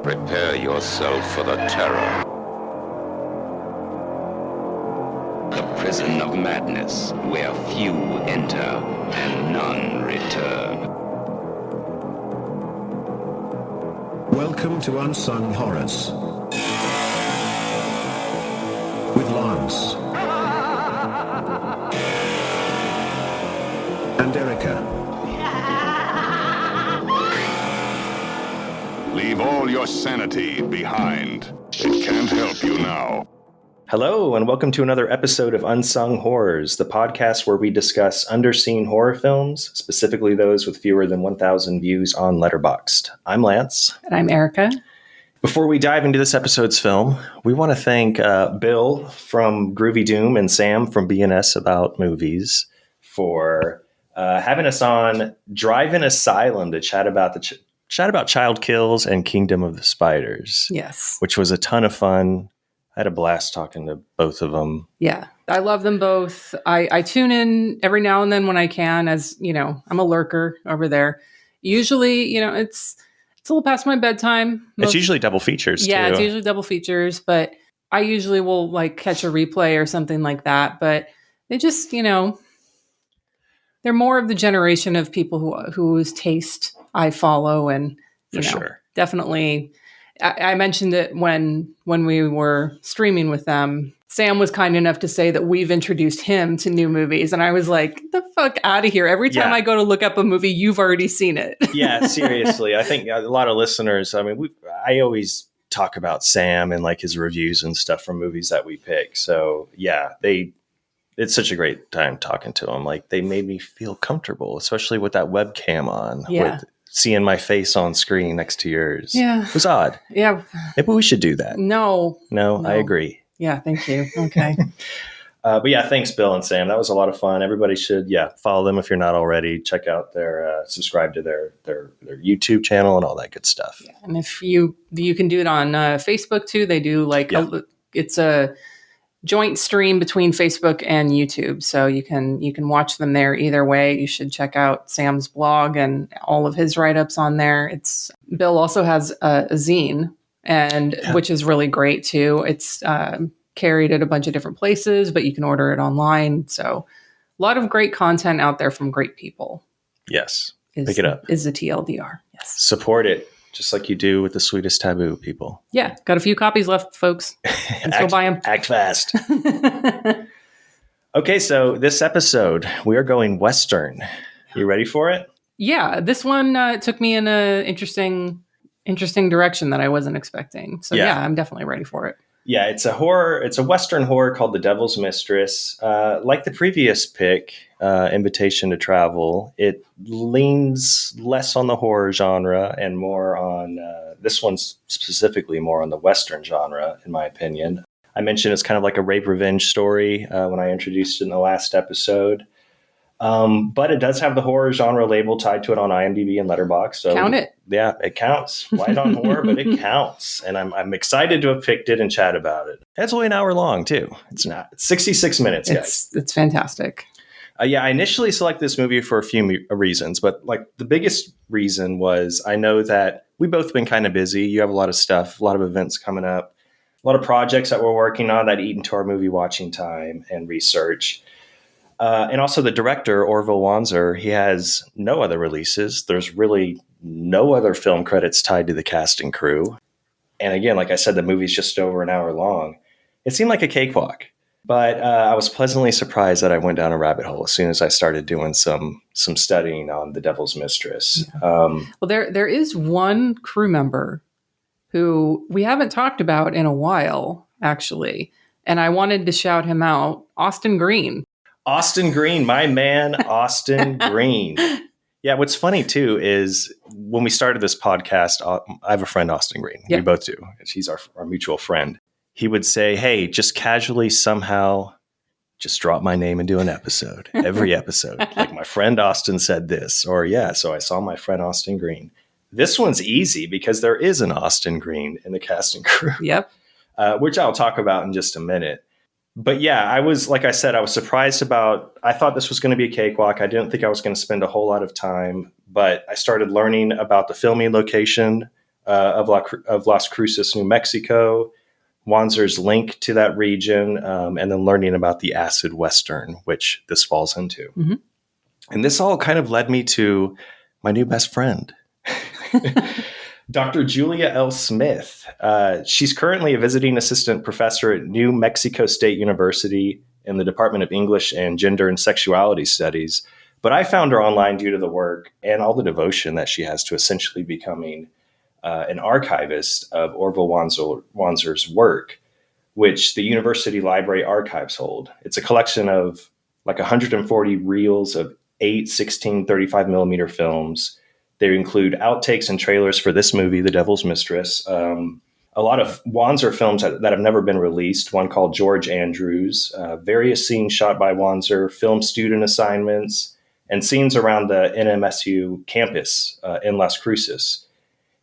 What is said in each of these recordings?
Prepare yourself for the terror. The prison of madness, where few enter and none return. Welcome to Unsung Horrors. With Lance. And Erica. Leave all your sanity behind. It can't help you now. Hello, and welcome to another episode of Unsung Horrors, the podcast where we discuss underseen horror films, specifically those with fewer than 1,000 views on Letterboxd. I'm Lance. And I'm Erica. Before we dive into this episode's film, we want to thank Bill from Groovy Doom and Sam from BNS About Movies for having us on Drive-In Asylum to chat about child kills and Kingdom of the Spiders. Yes. Which was a ton of fun. I had a blast talking to both of them. Yeah, I love them both. I tune in every now and then when I can, as you know, I'm a lurker over there. Usually, you know, it's a little past my bedtime. It's usually double features, yeah, too. It's usually double features, but I usually will like catch a replay or something like that. But they just, you know, they're more of the generation of people whose taste I follow, and you know, sure. Definitely. I mentioned it when we were streaming with them. Sam was kind enough to say that we've introduced him to new movies. And I was like, get the fuck out of here. Every time I go to look up a movie, you've already seen it. Yeah, seriously. I think a lot of listeners, I mean, I always talk about Sam and like his reviews and stuff from movies that we pick. So yeah, it's such a great time talking to them. Like they made me feel comfortable, especially with that webcam on. Yeah. With seeing my face on screen next to yours. Yeah. It was odd. Yeah. Maybe we should do that. No, I agree. Yeah, thank you. Okay. But yeah, thanks, Bill and Sam. That was a lot of fun. Everybody should, follow them if you're not already. Check out subscribe to their YouTube channel and all that good stuff. Yeah. And if you can do it on Facebook too. They do it's a joint stream between Facebook and YouTube. So you can watch them there either way. You should check out Sam's blog and all of his write-ups on there. Bill also has a zine, which is really great too. It's carried at a bunch of different places, but you can order it online. So a lot of great content out there from great people. Yes. Pick it up. Is the TLDR. Yes. Support it. Just like you do with the Sweetest Taboo, people. Yeah. Got a few copies left, folks. Let's go buy them. Act fast. Okay, so this episode, we are going Western. You ready for it? Yeah. This one took me in an interesting direction that I wasn't expecting. So yeah, I'm definitely ready for it. Yeah, it's a horror. It's a Western horror called The Devil's Mistress. Like the previous pick, Invitation to Travel, it leans less on the horror genre and more on, this one's specifically more on the Western genre, in my opinion. I mentioned it's kind of like a rape revenge story when I introduced it in the last episode. But it does have the horror genre label tied to it on IMDb and Letterboxd. So count it. Yeah, it counts. Light on horror, but it counts. And I'm excited to have picked it and chat about it. It's only an hour long, too. It's 66 minutes, guys. It's fantastic. I initially selected this movie for a few reasons, but like the biggest reason was I know that we've both been kind of busy. You have a lot of stuff, a lot of events coming up, a lot of projects that we're working on that eat into our movie watching time and research. And also the director, Orville Wanzer, he has no other releases. There's really no other film credits tied to the cast and crew. And again, like I said, the movie's just over an hour long. It seemed like a cakewalk. But I was pleasantly surprised that I went down a rabbit hole as soon as I started doing some studying on The Devil's Mistress. Well, there is one crew member who we haven't talked about in a while, actually. And I wanted to shout him out, Austin Green. Austin Green, my man, Austin Green. Yeah, what's funny, too, is when we started this podcast, I have a friend, Austin Green. Yep. We both do. He's our mutual friend. He would say, hey, just casually somehow just drop my name into an episode, every episode. Like my friend Austin said this, or so I saw my friend Austin Green. This one's easy because there is an Austin Green in the cast and crew. Yep. Which I'll talk about in just a minute. But yeah, I was surprised I thought this was going to be a cakewalk. I didn't think I was going to spend a whole lot of time, but I started learning about the filming location of Las Cruces, New Mexico, Wanzer's link to that region, and then learning about the acid Western, which this falls into. Mm-hmm. And this all kind of led me to my new best friend, Dr. Julia L. Smith. She's currently a visiting assistant professor at New Mexico State University in the Department of English and Gender and Sexuality Studies. But I found her online due to the work and all the devotion that she has to essentially becoming an archivist of Orville Wanzer's work, which the University Library Archives hold. It's a collection of like 140 reels of 8, 16, 35 millimeter films. They include outtakes and trailers for this movie, The Devil's Mistress. A lot of Wanzer films that have never been released, one called George Andrews, various scenes shot by Wanzer, film student assignments, and scenes around the NMSU campus in Las Cruces.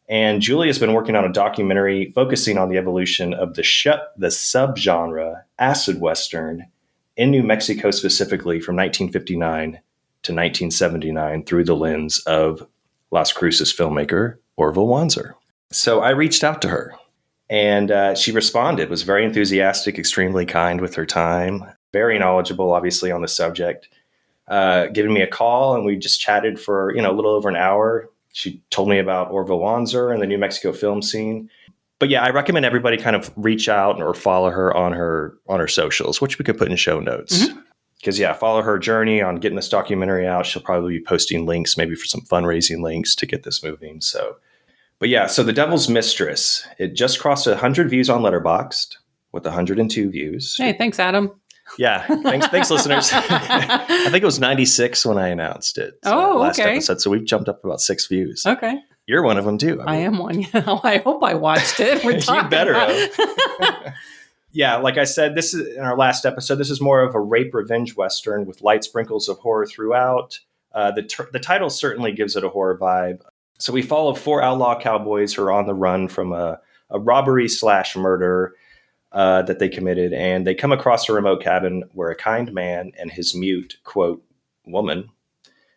And Julia's been working on a documentary focusing on the evolution of the subgenre acid Western in New Mexico, specifically from 1959 to 1979 through the lens of Las Cruces filmmaker Orville Wanzer. So I reached out to her, and she responded, was very enthusiastic, extremely kind with her time, very knowledgeable, obviously, on the subject, giving me a call, and we just chatted for a little over an hour. She told me about Orville Wanzer and the New Mexico film scene. But yeah, I recommend everybody kind of reach out or follow her on her socials, which we could put in show notes. Because follow her journey on getting this documentary out. She'll probably be posting links, maybe for some fundraising links to get this moving. So The Devil's Mistress. It just crossed 100 views on Letterboxd with 102 views. Hey, thanks, Adam. Yeah, thanks, listeners. I think it was 96 when I announced it. Last episode. So we've jumped up about 6 views. Okay. You're one of them too. I am one. I hope I watched it. You better have. Yeah, like I said, this is in our last episode. This is more of a rape revenge Western with light sprinkles of horror throughout. The title certainly gives it a horror vibe. So we follow 4 outlaw cowboys who are on the run from a robbery/murder that they committed, and they come across a remote cabin where a kind man and his mute, quote, woman,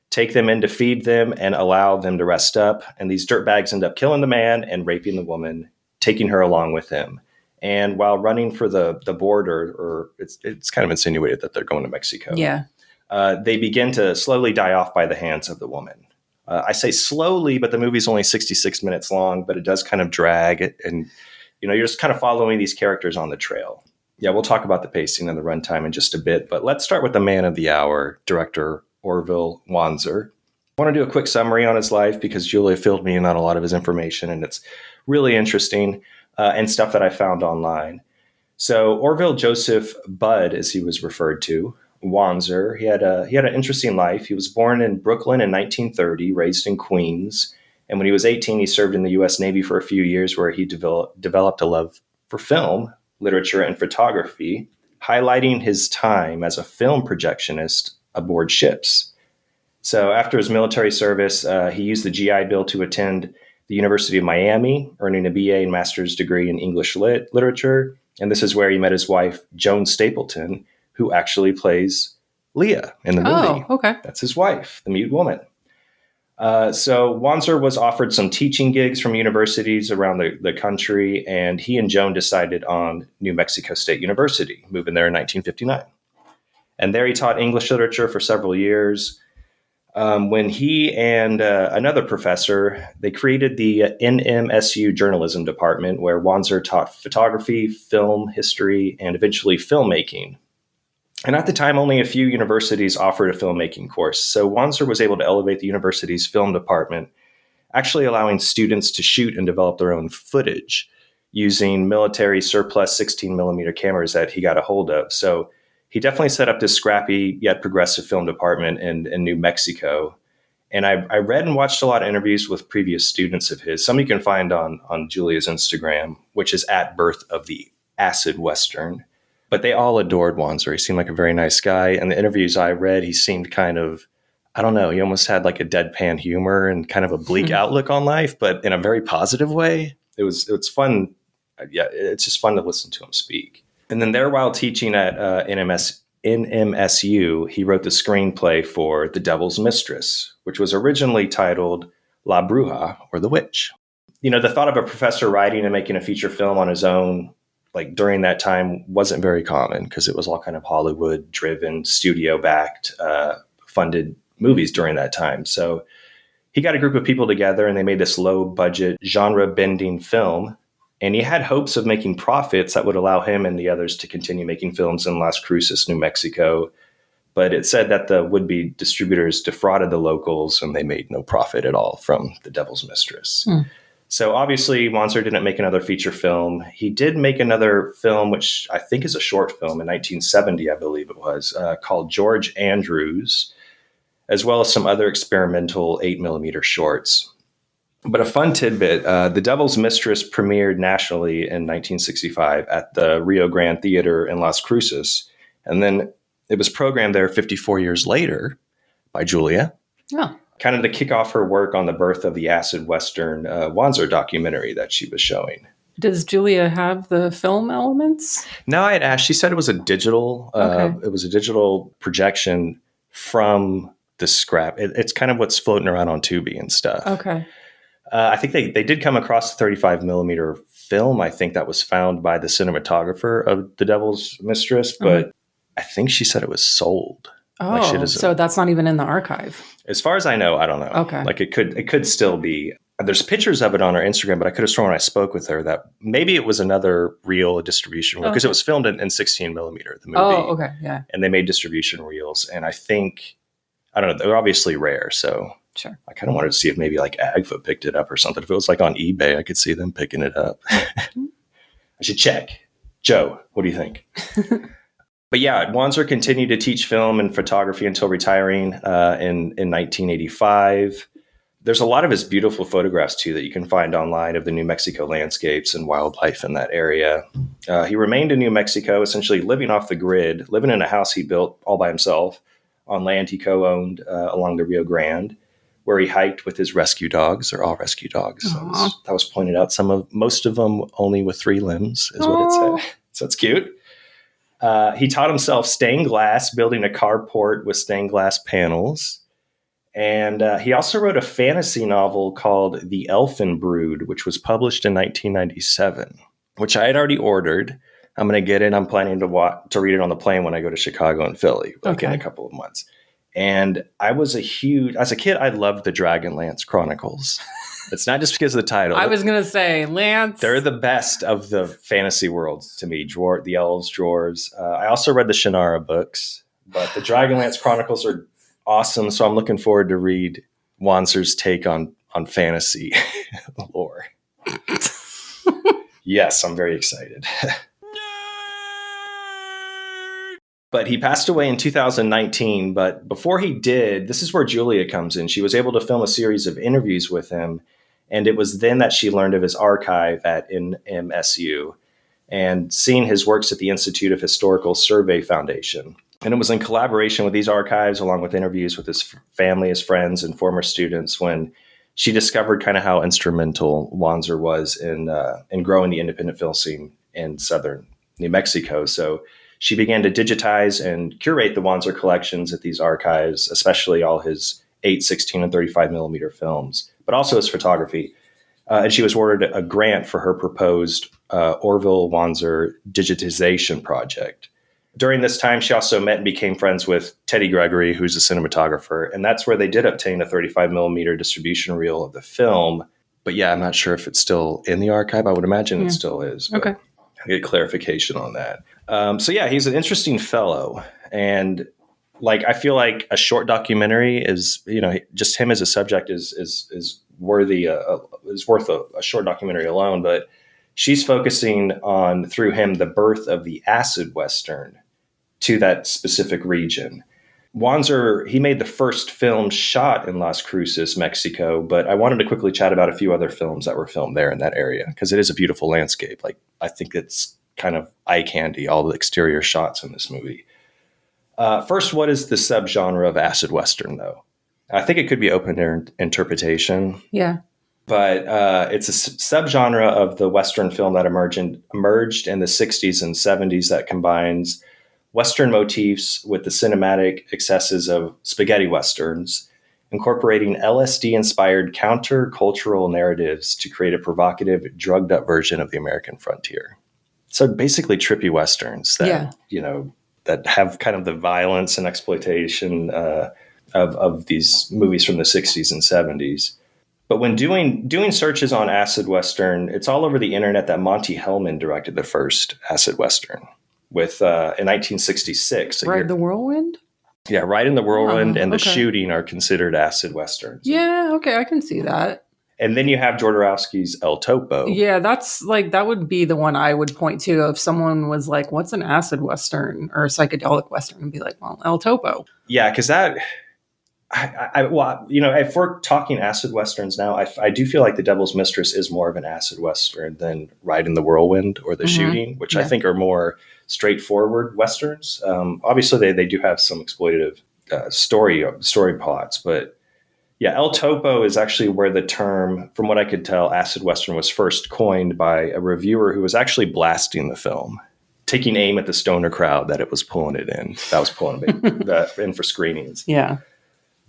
take them in to feed them and allow them to rest up. And these dirtbags end up killing the man and raping the woman, taking her along with them. And while running for the border, or it's kind of insinuated that they're going to Mexico. Yeah. They begin to slowly die off by the hands of the woman. I say slowly, but the movie's only 66 minutes long, but it does kind of drag. And, you're just kind of following these characters on the trail. Yeah, we'll talk about the pacing and the runtime in just a bit. But let's start with the man of the hour, director Orville Wanzer. I want to do a quick summary on his life because Julia filled me in on a lot of his information, and it's really interesting and stuff that I found online. So Orville Joseph Bud, as he was referred to, Wanzer, he had an interesting life. He was born in Brooklyn in 1930, raised in Queens. And when he was 18, he served in the U.S. Navy for a few years, where he developed a love for film, literature, and photography, highlighting his time as a film projectionist aboard ships. So after his military service, he used the GI Bill to attend the University of Miami, earning a BA and master's degree in English literature. And this is where he met his wife, Joan Stapleton, who actually plays Leah in the movie. Oh, okay. That's his wife, the mute woman. So Wanzer was offered some teaching gigs from universities around the country, and he and Joan decided on New Mexico State University, moving there in 1959. And there he taught English literature for several years. When he and another professor, they created the NMSU journalism department, where Wanzer taught photography, film history, and eventually filmmaking. And at the time, only a few universities offered a filmmaking course. So Wanzer was able to elevate the university's film department, actually allowing students to shoot and develop their own footage using military surplus 16 millimeter cameras that he got a hold of. So he definitely set up this scrappy yet progressive film department in New Mexico. And I read and watched a lot of interviews with previous students of his. Some you can find on Julia's Instagram, which is @Birth of the Acid Western. But they all adored Wanzer. He seemed like a very nice guy. And the interviews I read, he seemed kind of, I don't know, he almost had like a deadpan humor and kind of a bleak outlook on life, but in a very positive way. It was fun. Yeah, it's just fun to listen to him speak. And then there, while teaching at NMSU, he wrote the screenplay for The Devil's Mistress, which was originally titled La Bruja, or The Witch. the thought of a professor writing and making a feature film on his own, like during that time, wasn't very common because it was all kind of Hollywood driven, studio backed, funded movies during that time. So he got a group of people together and they made this low budget genre bending film. And he had hopes of making profits that would allow him and the others to continue making films in Las Cruces, New Mexico. But it said that the would-be distributors defrauded the locals and they made no profit at all from The Devil's Mistress. So obviously, Wanzer didn't make another feature film. He did make another film, which I think is a short film in 1970, I believe it was, called George Andrews, as well as some other experimental 8mm shorts. But a fun tidbit, The Devil's Mistress premiered nationally in 1965 at the Rio Grande Theater in Las Cruces. And then it was programmed there 54 years later by Julia. Oh. Kind of to kick off her work on the birth of the acid Western Wanzer documentary that she was showing. Does Julia have the film elements? No, I had asked. She said it was a digital. It was a digital projection from the scrap. It's kind of what's floating around on Tubi and stuff. Okay. I think they did come across the 35mm film. I think that was found by the cinematographer of The Devil's Mistress, but I think she said it was sold. Oh, so that's not even in the archive. As far as I know, I don't know. Okay. Like it could still be. There's pictures of it on her Instagram, but I could have sworn when I spoke with her that maybe it was another reel distribution reel because it was filmed in 16mm, the movie. Oh, okay, yeah. And they made distribution reels. And I think, I don't know, they're obviously rare. So sure. I kind of wanted to see if maybe like Agfa picked it up or something. If it was like on eBay, I could see them picking it up. I should check. Joe, what do you think? But yeah, Wanzer continued to teach film and photography until retiring in 1985. There's a lot of his beautiful photographs, too, that you can find online of the New Mexico landscapes and wildlife in that area. He remained in New Mexico, essentially living off the grid, living in a house he built all by himself on land he co-owned along the Rio Grande, where he hiked with his rescue dogs. They're all rescue dogs. That was pointed out. Most of them only with 3 limbs is what it said. So it's cute. He taught himself stained glass, building a carport with stained glass panels. And he also wrote a fantasy novel called The Elfin Brood, which was published in 1997, which I had already ordered. I'm going to get it. I'm planning to read it on the plane when I go to Chicago and Philly, in a couple of months. And as a kid, I loved the Dragonlance Chronicles. It's not just because of the title. I was going to say, Lance. They're the best of the fantasy worlds to me. The elves, dwarves. I also read the Shannara books, but the Dragonlance Chronicles are awesome. So I'm looking forward to read Wanzer's take on fantasy lore. Yes, I'm very excited. But he passed away in 2019. But before he did, this is where Julia comes in. She was able to film a series of interviews with him. And it was then that she learned of his archive at NMSU and seeing his works at the Institute of Historical Survey Foundation. And it was in collaboration with these archives, along with interviews with his family, his friends, and former students, when she discovered kind of how instrumental Wanzer was in growing the independent film scene in southern New Mexico. So she began to digitize and curate the Wanzer collections at these archives, especially all his 8, 16, and 35mm films, but also his photography. And she was awarded a grant for her proposed Orville Wanzer digitization project. During this time, she also met and became friends with Teddy Gregory, who's a cinematographer. And that's where they did obtain a 35mm distribution reel of the film. But yeah, I'm not sure if it's still in the archive. I would imagine it still is. But okay. I'll get clarification on that. So yeah, he's an interesting fellow. And I feel like a short documentary is, just him as a subject is worth a short documentary alone. But she's focusing on, through him, the birth of the acid Western to that specific region. Wanzer, he made the first film shot in Las Cruces, Mexico, but I wanted to quickly chat about a few other films that were filmed there in that area, because it is a beautiful landscape. I think it's kind of eye candy, all the exterior shots in this movie. First, what is the subgenre of acid Western, though? I think it could be open to interpretation. Yeah. But it's a subgenre of the Western film that emerged in the 60s and 70s that combines Western motifs with the cinematic excesses of spaghetti Westerns. incorporating LSD-inspired counter-cultural narratives to create a provocative, drugged-up version of the American frontier. So basically trippy Westerns that, that have kind of the violence and exploitation of these movies from the 60s and 70s. But when doing searches on acid Western, it's all over the internet that Monty Hellman directed the first acid Western with in 1966. Ride the Whirlwind? Yeah, Ride in the Whirlwind and The Shooting are considered acid Westerns. Yeah, okay, I can see that. And then you have Jodorowsky's El Topo. Yeah, that's that would be the one I would point to if someone was like, what's an acid Western or a psychedelic Western? And be like, well, El Topo. Yeah, because that... if we're talking acid Westerns now, I do feel like The Devil's Mistress is more of an acid Western than Ride in the Whirlwind or The Shooting, which I think are more straightforward Westerns. Obviously, they do have some exploitative story plots, but yeah, El Topo is actually where the term, from what I could tell, acid Western was first coined by a reviewer who was actually blasting the film, taking aim at the stoner crowd that was pulling it in in for screenings. Yeah.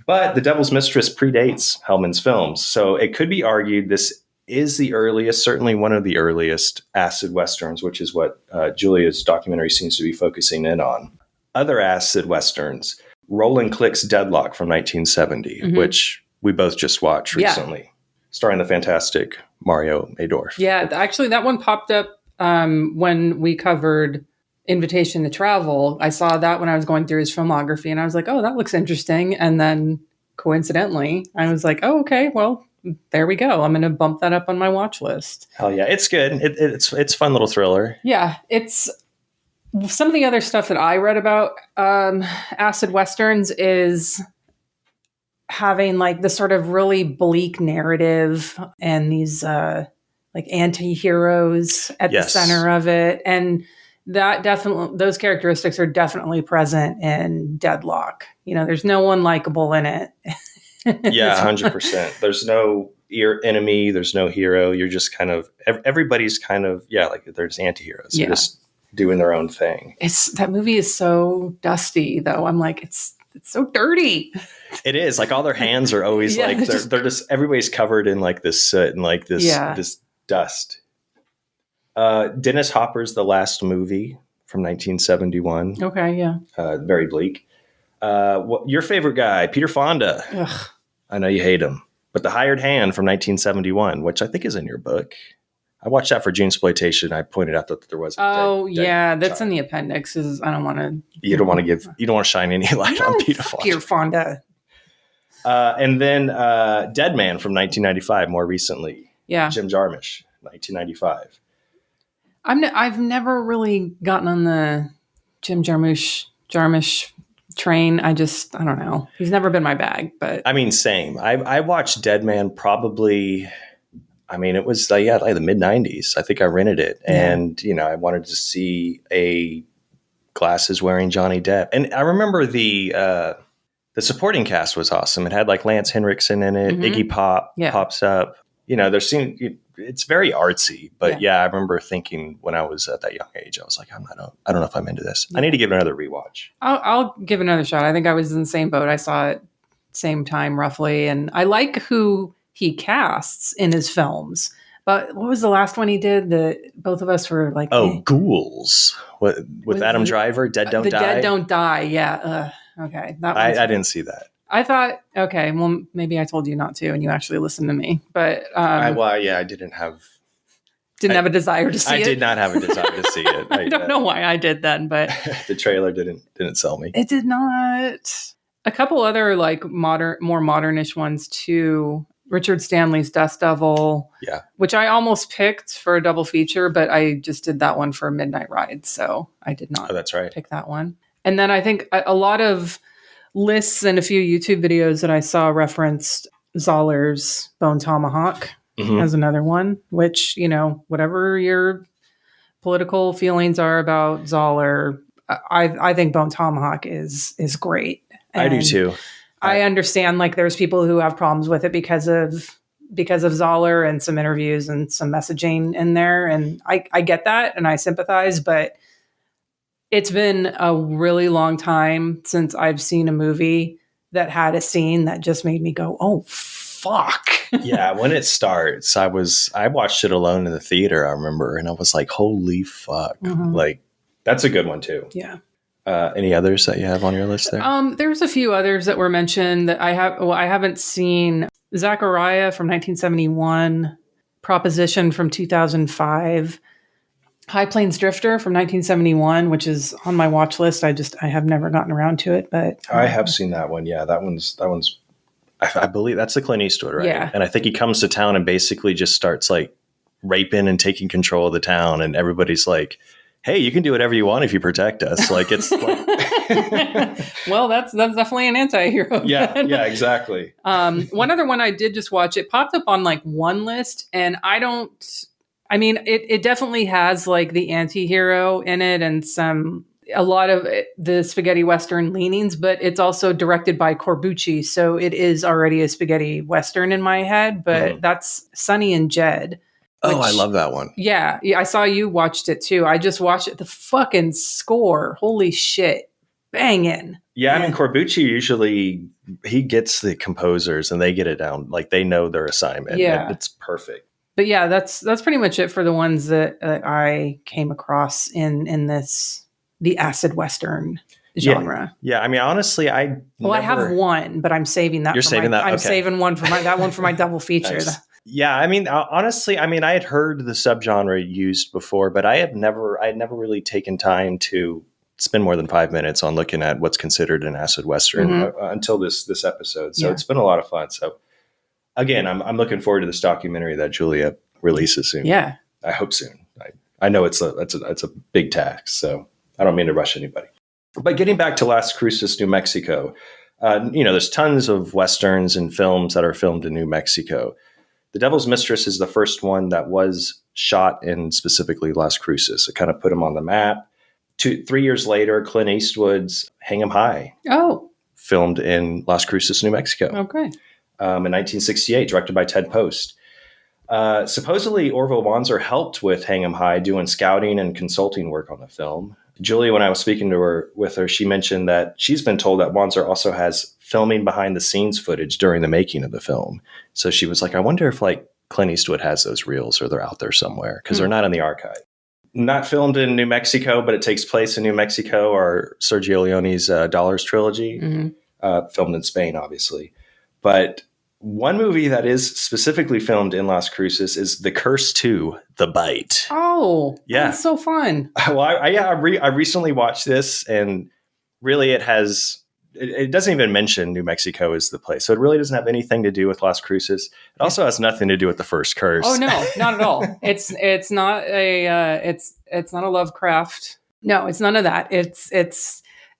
But The Devil's Mistress predates Hellman's films, so it could be argued this is the earliest, certainly one of the earliest acid Westerns, which is what Julia's documentary seems to be focusing in on. Other acid Westerns, Roland Click's Deadlock from 1970, which we both just watched recently, starring the fantastic Mario Adorf. Yeah, actually that one popped up when we covered Invitation to Travel. I saw that when I was going through his filmography and I was like, oh, that looks interesting. And then coincidentally, I was like, oh, okay, well, there we go. I'm going to bump that up on my watch list. Hell yeah. It's good. It's a fun little thriller. Yeah. It's some of the other stuff that I read about acid Westerns is having like this sort of really bleak narrative and these like anti-heroes at the center of it. And that definitely, those characteristics are definitely present in Deadlock. There's no one likable in it. Yeah, 100%. There's no enemy. There's no hero. You're just kind of, everybody's kind of, like there's anti-heroes. They're just doing their own thing. That movie is so dusty though. I'm like, it's so dirty. It is like all their hands are always like, they're just, everybody's covered in like this soot and like this dust. Dennis Hopper's The Last Movie from 1971. Okay, yeah. Very bleak. Your favorite guy, Peter Fonda. Ugh. I know you hate him. But The Hired Hand from 1971, which I think is in your book. I watched that for Junesploitation. I pointed out that there was that's in the appendix. I don't want to... You don't want to shine any light on Peter Fonda. Peter Fonda. And then Dead Man from 1995, more recently. Yeah. Jim Jarmusch, 1995. I've never really gotten on the Jim Jarmusch train. I don't know. He's never been my bag, but I mean, same. I watched Dead Man probably, it was like the mid 90s. I think I rented it and, I wanted to see a glasses wearing Johnny Depp. And I remember the supporting cast was awesome. It had like Lance Henriksen in it. Iggy Pop pops up. It's very artsy, but I remember thinking when I was at that young age, I was like, I don't know if I'm into this. I need to give it another rewatch. I'll give it another shot. I think I was in the same boat. I saw it same time roughly. And I like who he casts in his films. But what was the last one he did that both of us were like, Ghouls with Adam Driver, Dead Don't Die. Dead Don't Die. Yeah. Okay. I didn't see that. I thought, okay, well, maybe I told you not to, and you actually listened to me. But I didn't have a desire to see it. I did not have a desire to see it. I don't know why I did then, but the trailer didn't sell me. It did not. A couple other like more modernish ones too. Richard Stanley's Dust Devil, which I almost picked for a double feature, but I just did that one for a midnight ride, so I did not. Oh, that's right. Pick that one. And then I think a lot of lists and a few YouTube videos that I saw referenced Zoller's Bone Tomahawk as another one, which, whatever your political feelings are about Zoller, I think Bone Tomahawk is great. And I do too. I understand like there's people who have problems with it because of Zoller and some interviews and some messaging in there. And I get that and I sympathize, but it's been a really long time since I've seen a movie that had a scene that just made me go, oh, fuck. Yeah, when it starts, I watched it alone in the theater, I remember, and I was like, holy fuck. Like, that's a good one too. Yeah. Any others that you have on your list there? There's a few others that were mentioned that I haven't seen. Zachariah from 1971, Proposition from 2005, High Plains Drifter from 1971, which is on my watch list. I have never gotten around to it, but I have seen that one. Yeah, that one's. I believe that's the Clint Eastwood, right? Yeah. And I think he comes to town and basically just starts like raping and taking control of the town, and everybody's like, "Hey, you can do whatever you want if you protect us." Like it's like, well, that's definitely an anti-hero. yeah, exactly. One other one I did just watch. It popped up on like one list, and it definitely has like the anti-hero in it and a lot of the spaghetti Western leanings, but it's also directed by Corbucci. So it is already a spaghetti Western in my head, but that's Sonny and Jed. Oh, I love that one. Yeah. I saw you watched it too. I just watched it. The fucking score. Holy shit. Banging. Yeah. I mean, Corbucci usually, he gets the composers and they get it down. Like they know their assignment. Yeah. It's perfect. But yeah, that's pretty much it for the ones that I came across in the acid Western genre. Yeah. I mean, honestly, I have one, but I'm saving that. You're saving that? I'm okay. saving one for my double feature. Nice. Yeah. I mean, honestly, I had heard the subgenre used before, but I had never really taken time to spend more than 5 minutes on looking at what's considered an acid Western until this episode. So it's been a lot of fun. So again, I'm looking forward to this documentary that Julia releases soon. Yeah. I hope soon. I know it's a big task, so I don't mean to rush anybody. But getting back to Las Cruces, New Mexico, there's tons of Westerns and films that are filmed in New Mexico. The Devil's Mistress is the first one that was shot in specifically Las Cruces. It kind of put him on the map. 3 years later, Clint Eastwood's Hang 'em High. Oh. Filmed in Las Cruces, New Mexico. Okay. In 1968, directed by Ted Post. Supposedly, Orville Wanzer helped with Hang 'em High, doing scouting and consulting work on the film. Julie, when I was speaking with her, she mentioned that she's been told that Wanzer also has filming behind the scenes footage during the making of the film. So she was like, I wonder if like Clint Eastwood has those reels or they're out there somewhere because they're not in the archive. Not filmed in New Mexico, but it takes place in New Mexico, or Sergio Leone's Dollars trilogy, filmed in Spain, obviously. But one movie that is specifically filmed in Las Cruces is The Curse 2, The Bite. Oh, yeah. That's so fun. Well, I recently watched this, and really it doesn't even mention New Mexico as the place. So it really doesn't have anything to do with Las Cruces. It also has nothing to do with the first curse. Oh, no, not at all. It's not it's not a Lovecraft. No, it's none of that.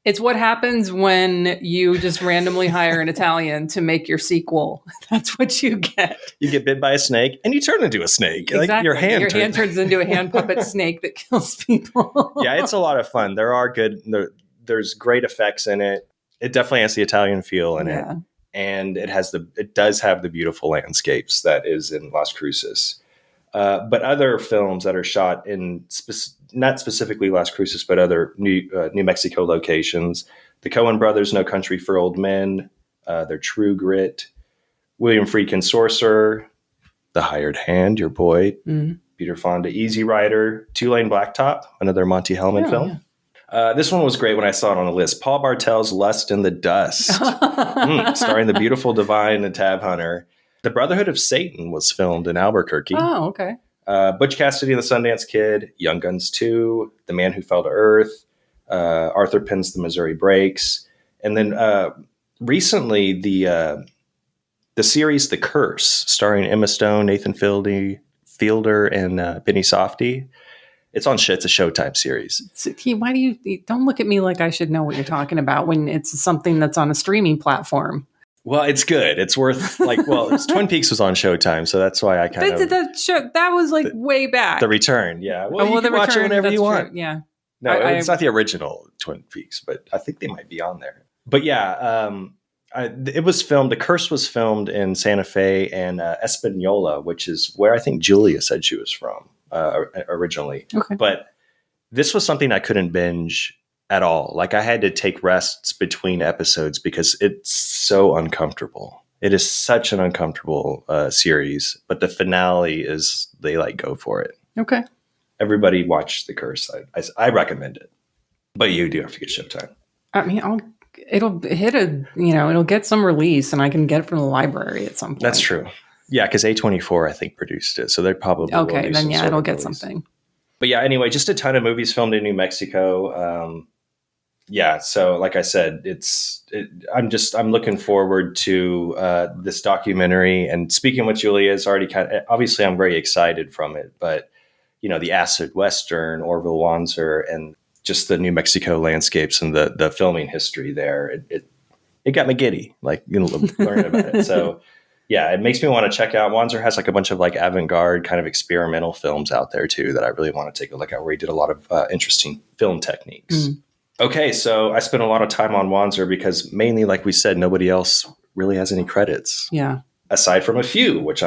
It's what happens when you just randomly hire an Italian to make your sequel. That's what you get. You get bit by a snake and you turn into a snake. Exactly. Like your hand turns into a hand puppet snake that kills people. Yeah, it's a lot of fun. There's great effects in it. It definitely has the Italian feel in it. And it does have the beautiful landscapes that is in Las Cruces. But other films that are shot in not specifically Las Cruces, but other New Mexico locations. The Coen Brothers' No Country for Old Men, their True Grit, William Friedkin's Sorcerer, The Hired Hand, your boy, Peter Fonda, Easy Rider, Two-Lane Blacktop, another Monty Hellman film. Yeah. This one was great when I saw it on the list. Paul Bartel's Lust in the Dust, starring the beautiful Divine and Tab Hunter. The Brotherhood of Satan was filmed in Albuquerque. Oh, okay. Butch Cassidy and the Sundance Kid, Young Guns 2, The Man Who Fell to Earth, Arthur Penn's The Missouri Breaks. And then recently, the series The Curse, starring Emma Stone, Nathan Fielder, and Benny Safdie. It's on It's a Showtime series. Why do you don't look at me like I should know what you're talking about when it's something that's on a streaming platform? Well, it's good. It's worth Twin Peaks was on Showtime, so that's why I kind of that was like way back. The Return, yeah. Well, you can watch it whenever you want. True. Yeah. No, it's not the original Twin Peaks, but I think they might be on there. But yeah, it was filmed. The Curse was filmed in Santa Fe and Espanola, which is where I think Julia said she was from originally. Okay. But this was something I couldn't binge at all. Like I had to take rests between episodes because it's so uncomfortable. It is such an uncomfortable series, but the finale is they like go for it. Okay. Everybody watch The Curse. I recommend it, but you do have to get Showtime. I mean, it'll hit it'll get some release, and I can get it from the library at some point. That's true. Yeah, because A24 I think produced it, so they probably will do then some it'll get release. Something. But yeah, anyway, just a ton of movies filmed in New Mexico. Yeah, so like I said, I'm looking forward to this documentary. And speaking with Julia, is already obviously I'm very excited from it, but the acid Western, Orville, Wanzer, and just the New Mexico landscapes and the filming history there, it got me giddy, like learning about it. So yeah, it makes me want to check out. Wanzer has like a bunch of like avant-garde kind of experimental films out there too that I really want to take a look at, where he did a lot of interesting film techniques. Mm. Okay, so I spent a lot of time on Wanzer because mainly, like we said, nobody else really has any credits. Yeah. Aside from a few, which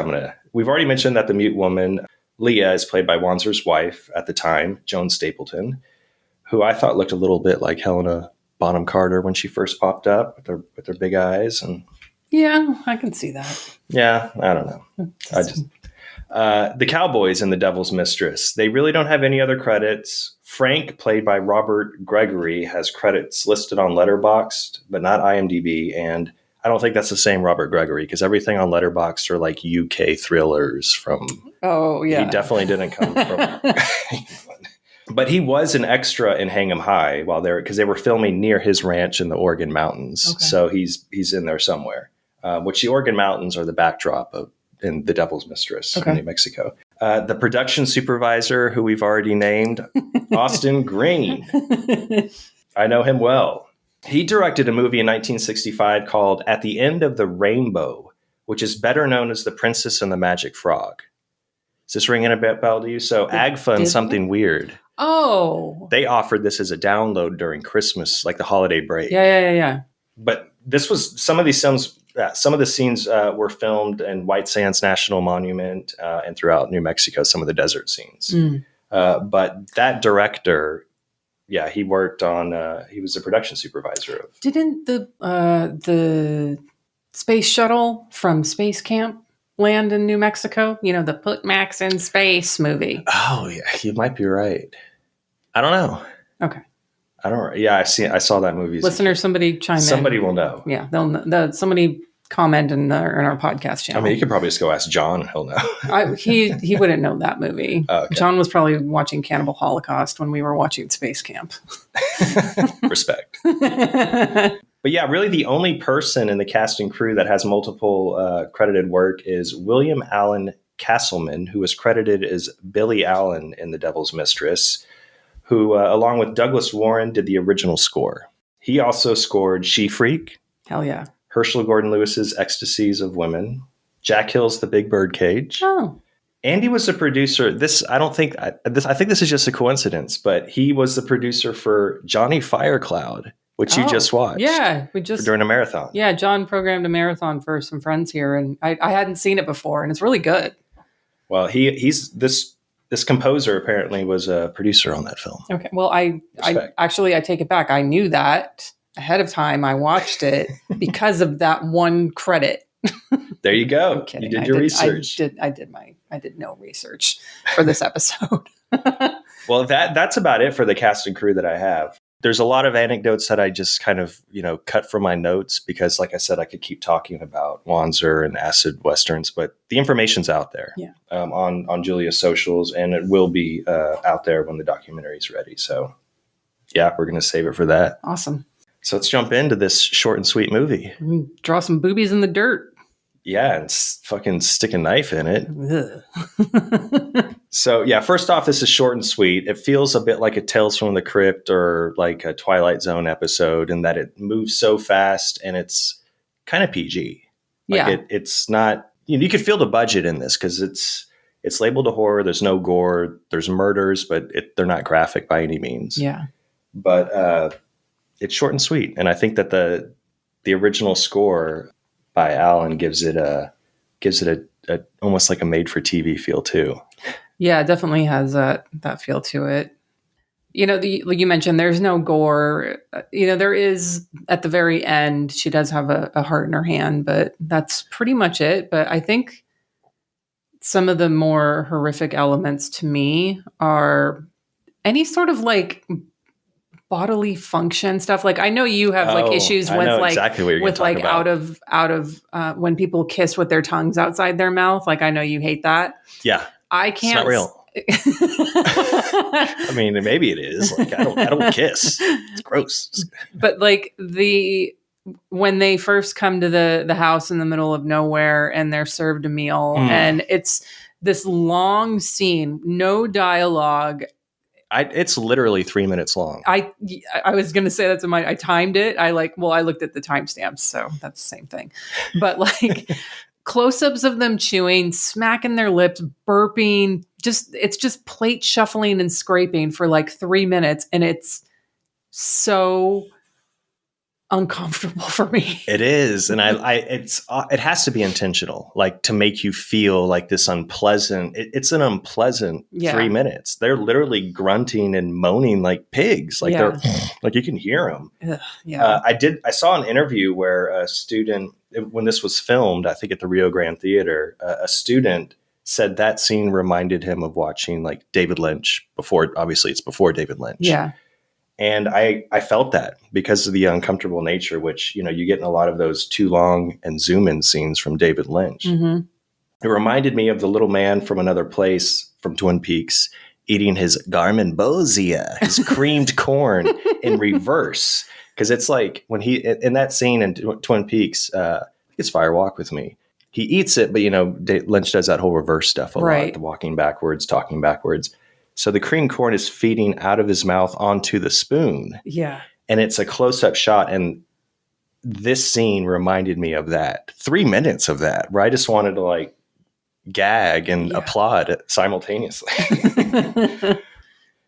we've already mentioned that the mute woman, Leah, is played by Wanzer's wife at the time, Joan Stapleton, who I thought looked a little bit like Helena Bonham Carter when she first popped up with her big eyes. And yeah, I can see that. Yeah, I don't know. The cowboys in The Devil's Mistress, they really don't have any other credits. Frank, played by Robert Gregory, has credits listed on Letterboxd, but not IMDb. And I don't think that's the same Robert Gregory, because everything on Letterboxd are like UK thrillers from... Oh, yeah. He definitely didn't come from... But he was an extra in Hang 'em High because they were filming near his ranch in the Oregon Mountains. Okay. So he's in there somewhere, which the Oregon Mountains are the backdrop in The Devil's Mistress in New Mexico. The production supervisor, who we've already named, Austin Green. I know him well. He directed a movie in 1965 called At the End of the Rainbow, which is better known as The Princess and the Magic Frog. Is this ringing a bell to you? So AgFund Something Weird. Oh. They offered this as a download during Christmas, like the holiday break. Yeah. But this was some of these films. Some of the scenes were filmed in White Sands National Monument and throughout New Mexico, some of the desert scenes. But that director, he worked on, he was a production supervisor. Didn't the space shuttle from Space Camp land in New Mexico? The Put Max in Space movie. Oh, yeah, you might be right. I don't know. Okay. I don't. Yeah, I saw that movie. Listeners, somebody chime in. Somebody will know. Yeah, somebody comment in our podcast channel. I mean, you could probably just go ask John, and he'll know. He wouldn't know that movie. Oh, okay. John was probably watching Cannibal Holocaust when we were watching Space Camp. Respect. But yeah, really the only person in the cast and crew that has multiple credited work is William Allen Castleman, who was credited as Billy Allen in The Devil's Mistress, who, along with Douglas Warren, did the original score. He also scored She Freak. Hell yeah. Herschel Gordon Lewis's Ecstasies of Women. Jack Hill's The Big Bird Cage. Oh. Andy was a producer. I think this is just a coincidence, but he was the producer for Johnny Firecloud, which you just watched. Yeah, during a marathon. Yeah, John programmed a marathon for some friends here, and I hadn't seen it before, and it's really good. Well, he's this composer apparently was a producer on that film. Okay, well, I take it back. I knew that ahead of time. I watched it because of that one credit. There you go. You did your research. I did no research for this episode. Well, that's about it for the cast and crew that I have. There's a lot of anecdotes that I just kind of, cut from my notes because, like I said, I could keep talking about Wanzer and acid westerns, but the information's out there on Julia's socials, and it will be out there when the documentary is ready. So, yeah, we're going to save it for that. Awesome. So let's jump into this short and sweet movie. Draw some boobies in the dirt. Yeah, and fucking stick a knife in it. So, yeah, first off, this is short and sweet. It feels a bit like a Tales from the Crypt or like a Twilight Zone episode in that it moves so fast and it's kind of PG. It's not, you can feel the budget in this because it's labeled a horror. There's no gore. There's murders, but they're not graphic by any means. Yeah. But it's short and sweet. And I think that the original score by Alan gives it a almost like a made for TV feel too. Yeah, it definitely has that feel to it. Like you mentioned, there's no gore. There is at the very end, she does have a heart in her hand, but that's pretty much it. But I think some of the more horrific elements to me are any sort of like bodily function stuff. Like I know you have like issues with like exactly what you're with like about. out of when people kiss with their tongues outside their mouth. Like I know you hate that. Yeah, I can't. It's not real. I mean, maybe it is. Like I don't kiss. It's gross. But like when they first come to the house in the middle of nowhere and they're served a meal and it's this long scene, no dialogue. It's literally 3 minutes long. I was going to say that's I timed it. I looked at the timestamps, so that's the same thing. But like close-ups of them chewing, smacking their lips, burping, it's just plate shuffling and scraping for like 3 minutes, and it's so uncomfortable for me. It is, and it has to be intentional, like to make you feel like this unpleasant. It's an unpleasant 3 minutes. They're literally grunting and moaning like pigs, like they're like you can hear them. I saw an interview where a student, when this was filmed, I think at the Rio Grande Theater, a student said that scene reminded him of watching like David Lynch before. Obviously, it's before David Lynch. Yeah. And I felt that because of the uncomfortable nature, which, you get in a lot of those too long and zoom in scenes from David Lynch. Mm-hmm. It reminded me of the little man from Another Place from Twin Peaks eating his garmonbozia, his creamed corn in reverse. Because it's like when he, in that scene in Twin Peaks, I think it's Fire Walk with Me. He eats it, but, Lynch does that whole reverse stuff a lot, the walking backwards, talking backwards. So the cream corn is feeding out of his mouth onto the spoon. Yeah. And it's a close-up shot. And this scene reminded me of that. 3 minutes of that, where I just wanted to like gag and applaud simultaneously.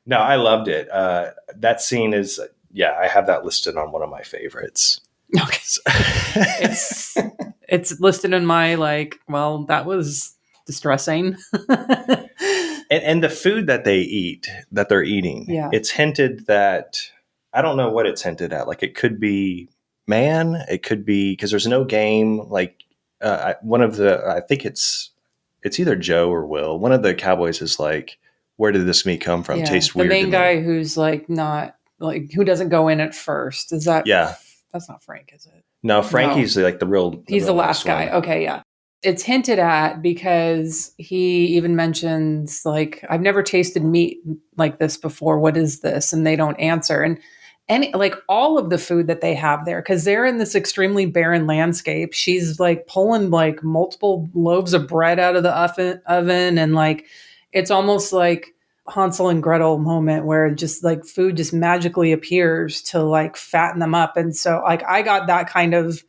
No, I loved it. That scene is, I have that listed on one of my favorites. Okay. It's listed in my that was distressing. And the food that they're eating, it's hinted that, I don't know what it's hinted at. Like it could be man, it could be, because there's no game. Like I think it's either Joe or Will. One of the cowboys is like, where did this meat come from? Tastes weird. The main guy who's like not like, who doesn't go in at first. Is that? Yeah. That's not Frank, is it? No, Frankie's like the real. He's the last guy. One. Okay, yeah. It's hinted at because he even mentions like, I've never tasted meat like this before. What is this? And they don't answer. And like all of the food that they have there, because they're in this extremely barren landscape. She's like pulling like multiple loaves of bread out of the oven. And like, it's almost like Hansel and Gretel moment where just like food just magically appears to like fatten them up. And so like, I got that kind of,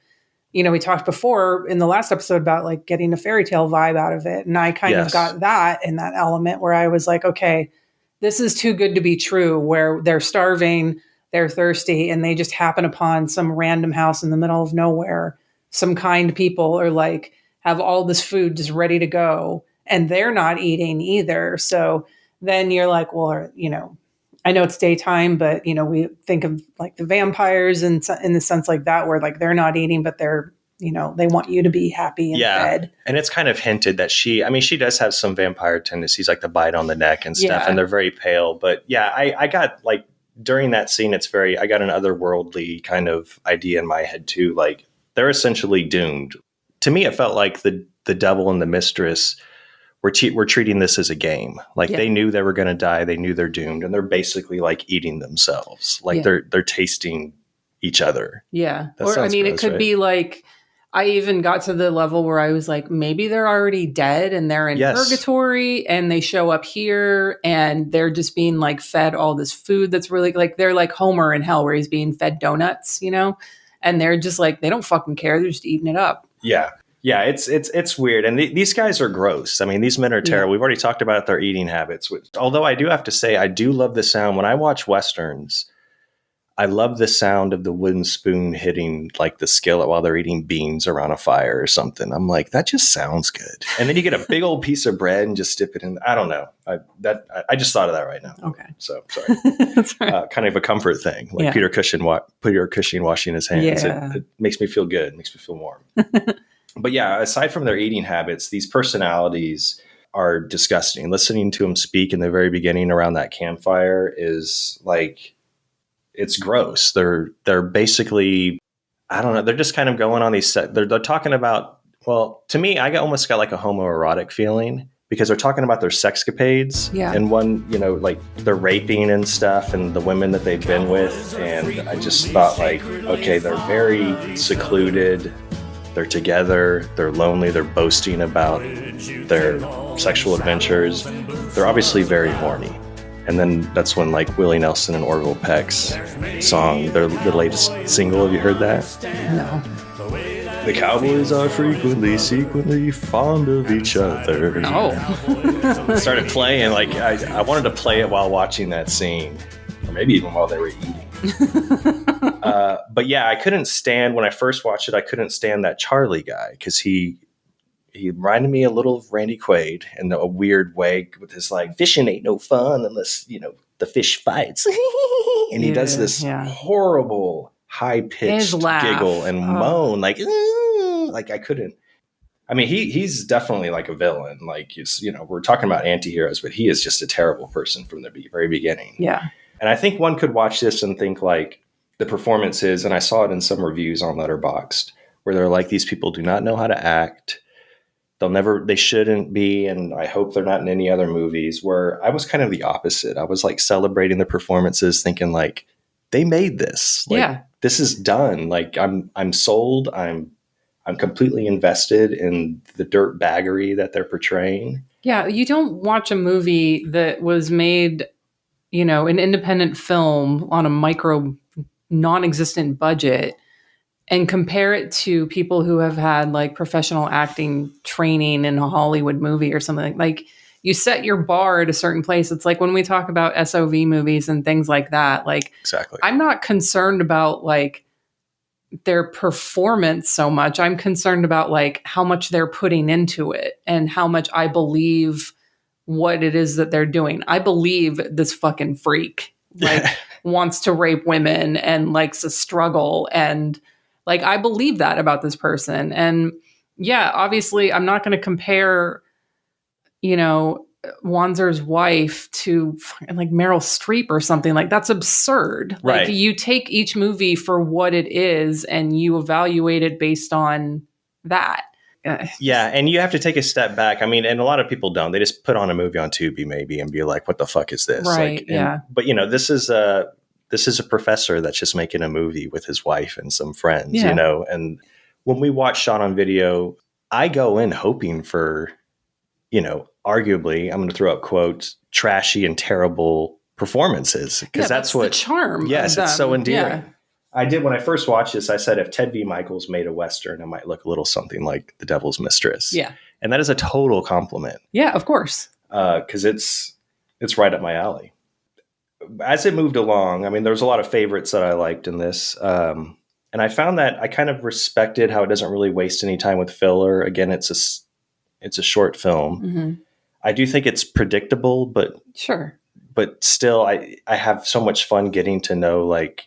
we talked before in the last episode about like getting a fairy tale vibe out of it. And I kind of got that in that element where I was like, okay, this is too good to be true, where they're starving, they're thirsty, and they just happen upon some random house in the middle of nowhere. Some kind people are like, have all this food just ready to go, and they're not eating either. So then you're like, well, I know it's daytime, but we think of like the vampires and in the sense like that, where like they're not eating, but they're, they want you to be happy and fed. And it's kind of hinted that she does have some vampire tendencies, like the bite on the neck and stuff, and they're very pale. But I got like during that scene, I got an otherworldly kind of idea in my head too. Like they're essentially doomed. To me, it felt like the devil and the mistress we're treating this as a game. Like they knew they were going to die. They knew they're doomed, and they're basically like eating themselves. Like they're tasting each other. Yeah. Or I mean, it could be like, I even got to the level where I was like, maybe they're already dead and they're in purgatory, and they show up here and they're just being like fed all this food that's really like, they're like Homer in Hell where he's being fed donuts, and they're just like, they don't fucking care. They're just eating it up. Yeah. Yeah, it's weird. And these guys are gross. I mean, these men are terrible. We've already talked about their eating habits. Although I do have to say, I do love the sound. When I watch Westerns, I love the sound of the wooden spoon hitting like the skillet while they're eating beans around a fire or something. I'm like, that just sounds good. And then you get a big old piece of bread and just dip it in. I don't know. I just thought of that right now. Okay. So sorry. That's right. Kind of a comfort thing, like Yeah. Peter Cushing washing his hands. Yeah. It makes me feel good. It makes me feel warm. But yeah, aside from their eating habits, these personalities are disgusting. Listening to them speak in the very beginning around that campfire is like, it's gross. They're basically, I don't know. They're just kind of going on these. They're talking about. Well, to me, almost got like a homoerotic feeling because they're talking about their sexcapades. Yeah. And one, like they're raping and stuff, and the women that they've been with. And I just thought, like, okay, they're very secluded. They're together. They're lonely. They're boasting about their sexual adventures. They're obviously very horny. And then that's when like Willie Nelson and Orville Peck's song, the latest single, have you heard that? No. The cowboys are secretly fond of each other. Oh. Started playing, like I wanted to play it while watching that scene. Or maybe even while they were eating. But yeah, I couldn't stand, when I first watched it, I couldn't stand that Charlie guy because he reminded me a little of Randy Quaid in a weird way with his like, fishing ain't no fun unless, the fish fights. And he does this horrible high-pitched giggle and moan like I couldn't. I mean, he's definitely like a villain. Like, we're talking about anti-heroes, but he is just a terrible person from the very beginning. Yeah. And I think one could watch this and think like the performances, and I saw it in some reviews on Letterboxd, where they're like, these people do not know how to act. They shouldn't be, and I hope they're not in any other movies, where I was kind of the opposite. I was like celebrating the performances, thinking like, they made this. Like, this is done. Like, I'm sold. I'm completely invested in the dirt baggery that they're portraying. Yeah, you don't watch a movie that was made, an independent film on a micro, non-existent budget and compare it to people who have had like professional acting training in a Hollywood movie or something. Like, you set your bar at a certain place. It's like when we talk about SOV movies and things like that. Like, exactly. I'm not concerned about like their performance so much. I'm concerned about like how much they're putting into it and how much I believe what it is that they're doing. I believe this fucking freak like wants to rape women and likes to struggle, and like, I believe that about this person. And yeah, obviously I'm not going to compare, Wanzer's wife to like Meryl Streep or something. Like, that's absurd. Right. Like, you take each movie for what it is and you evaluate it based on that. Yeah, and you have to take a step back. I mean, and a lot of people don't. They just put on a movie on Tubi maybe and be like, what the fuck is this? Right, But, this is a professor that's just making a movie with his wife and some friends, and when we watch Shot on Video, I go in hoping for, arguably, I'm going to throw up quotes, trashy and terrible performances, because that's what the charm. Yes, it's so endearing. Yeah. I did, when I first watched this, I said, if Ted V. Michaels made a Western, it might look a little something like The Devil's Mistress. Yeah. And that is a total compliment. Yeah, of course. Because it's right up my alley. As it moved along, I mean, there's a lot of favorites that I liked in this. And I found that I kind of respected how it doesn't really waste any time with filler. Again, it's a short film. Mm-hmm. I do think it's predictable, but sure. But still, I have so much fun getting to know, like,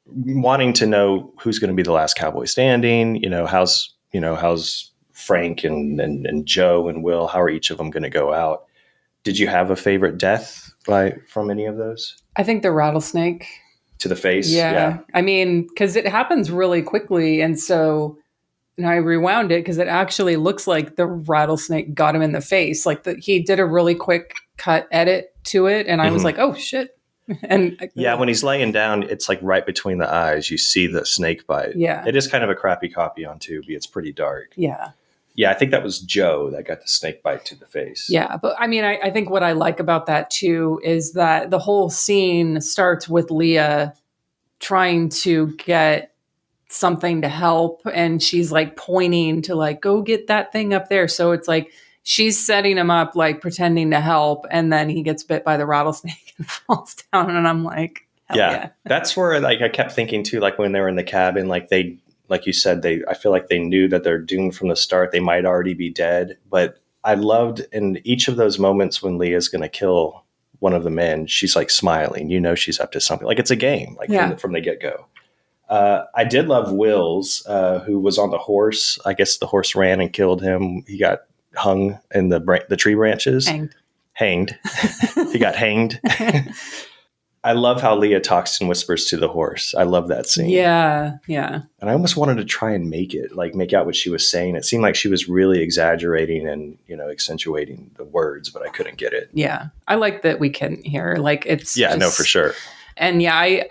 wanting to know who's going to be the last cowboy standing. How's Frank and Joe and Will? How are each of them going to go out? Did you have a favorite death from any of those? I think the rattlesnake to the face. Yeah. I mean, because it happens really quickly, and so. And I rewound it because it actually looks like the rattlesnake got him in the face. Like, he did a really quick cut edit to it, and I was like, "Oh shit!" And when he's laying down, it's like right between the eyes. You see the snake bite. Yeah, it is kind of a crappy copy on Tubi. It's pretty dark. Yeah. I think that was Joe that got the snake bite to the face. Yeah, but I mean, I think what I like about that too is that the whole scene starts with Leah trying to get something to help, and she's like pointing to like, go get that thing up there. So it's like she's setting him up, like pretending to help, and then he gets bit by the rattlesnake and falls down, and I'm like, Hell Yeah. That's where like I kept thinking too, like when they were in the cabin, like like you said, I feel like they knew that they're doomed from the start. They might already be dead. But I loved in each of those moments when Leah's going to kill one of the men, she's like smiling. You know, she's up to something. Like it's a game, like from the get go. I did love Wills, who was on the horse. I guess the horse ran and killed him. He got hung in the tree branches. Hanged. He got hanged. I love how Leah talks and whispers to the horse. I love that scene. Yeah, yeah. And I almost wanted to try and make out what she was saying. It seemed like she was really exaggerating and, accentuating the words, but I couldn't get it. Yeah. I like that we couldn't hear. Like it's no, for sure. And yeah,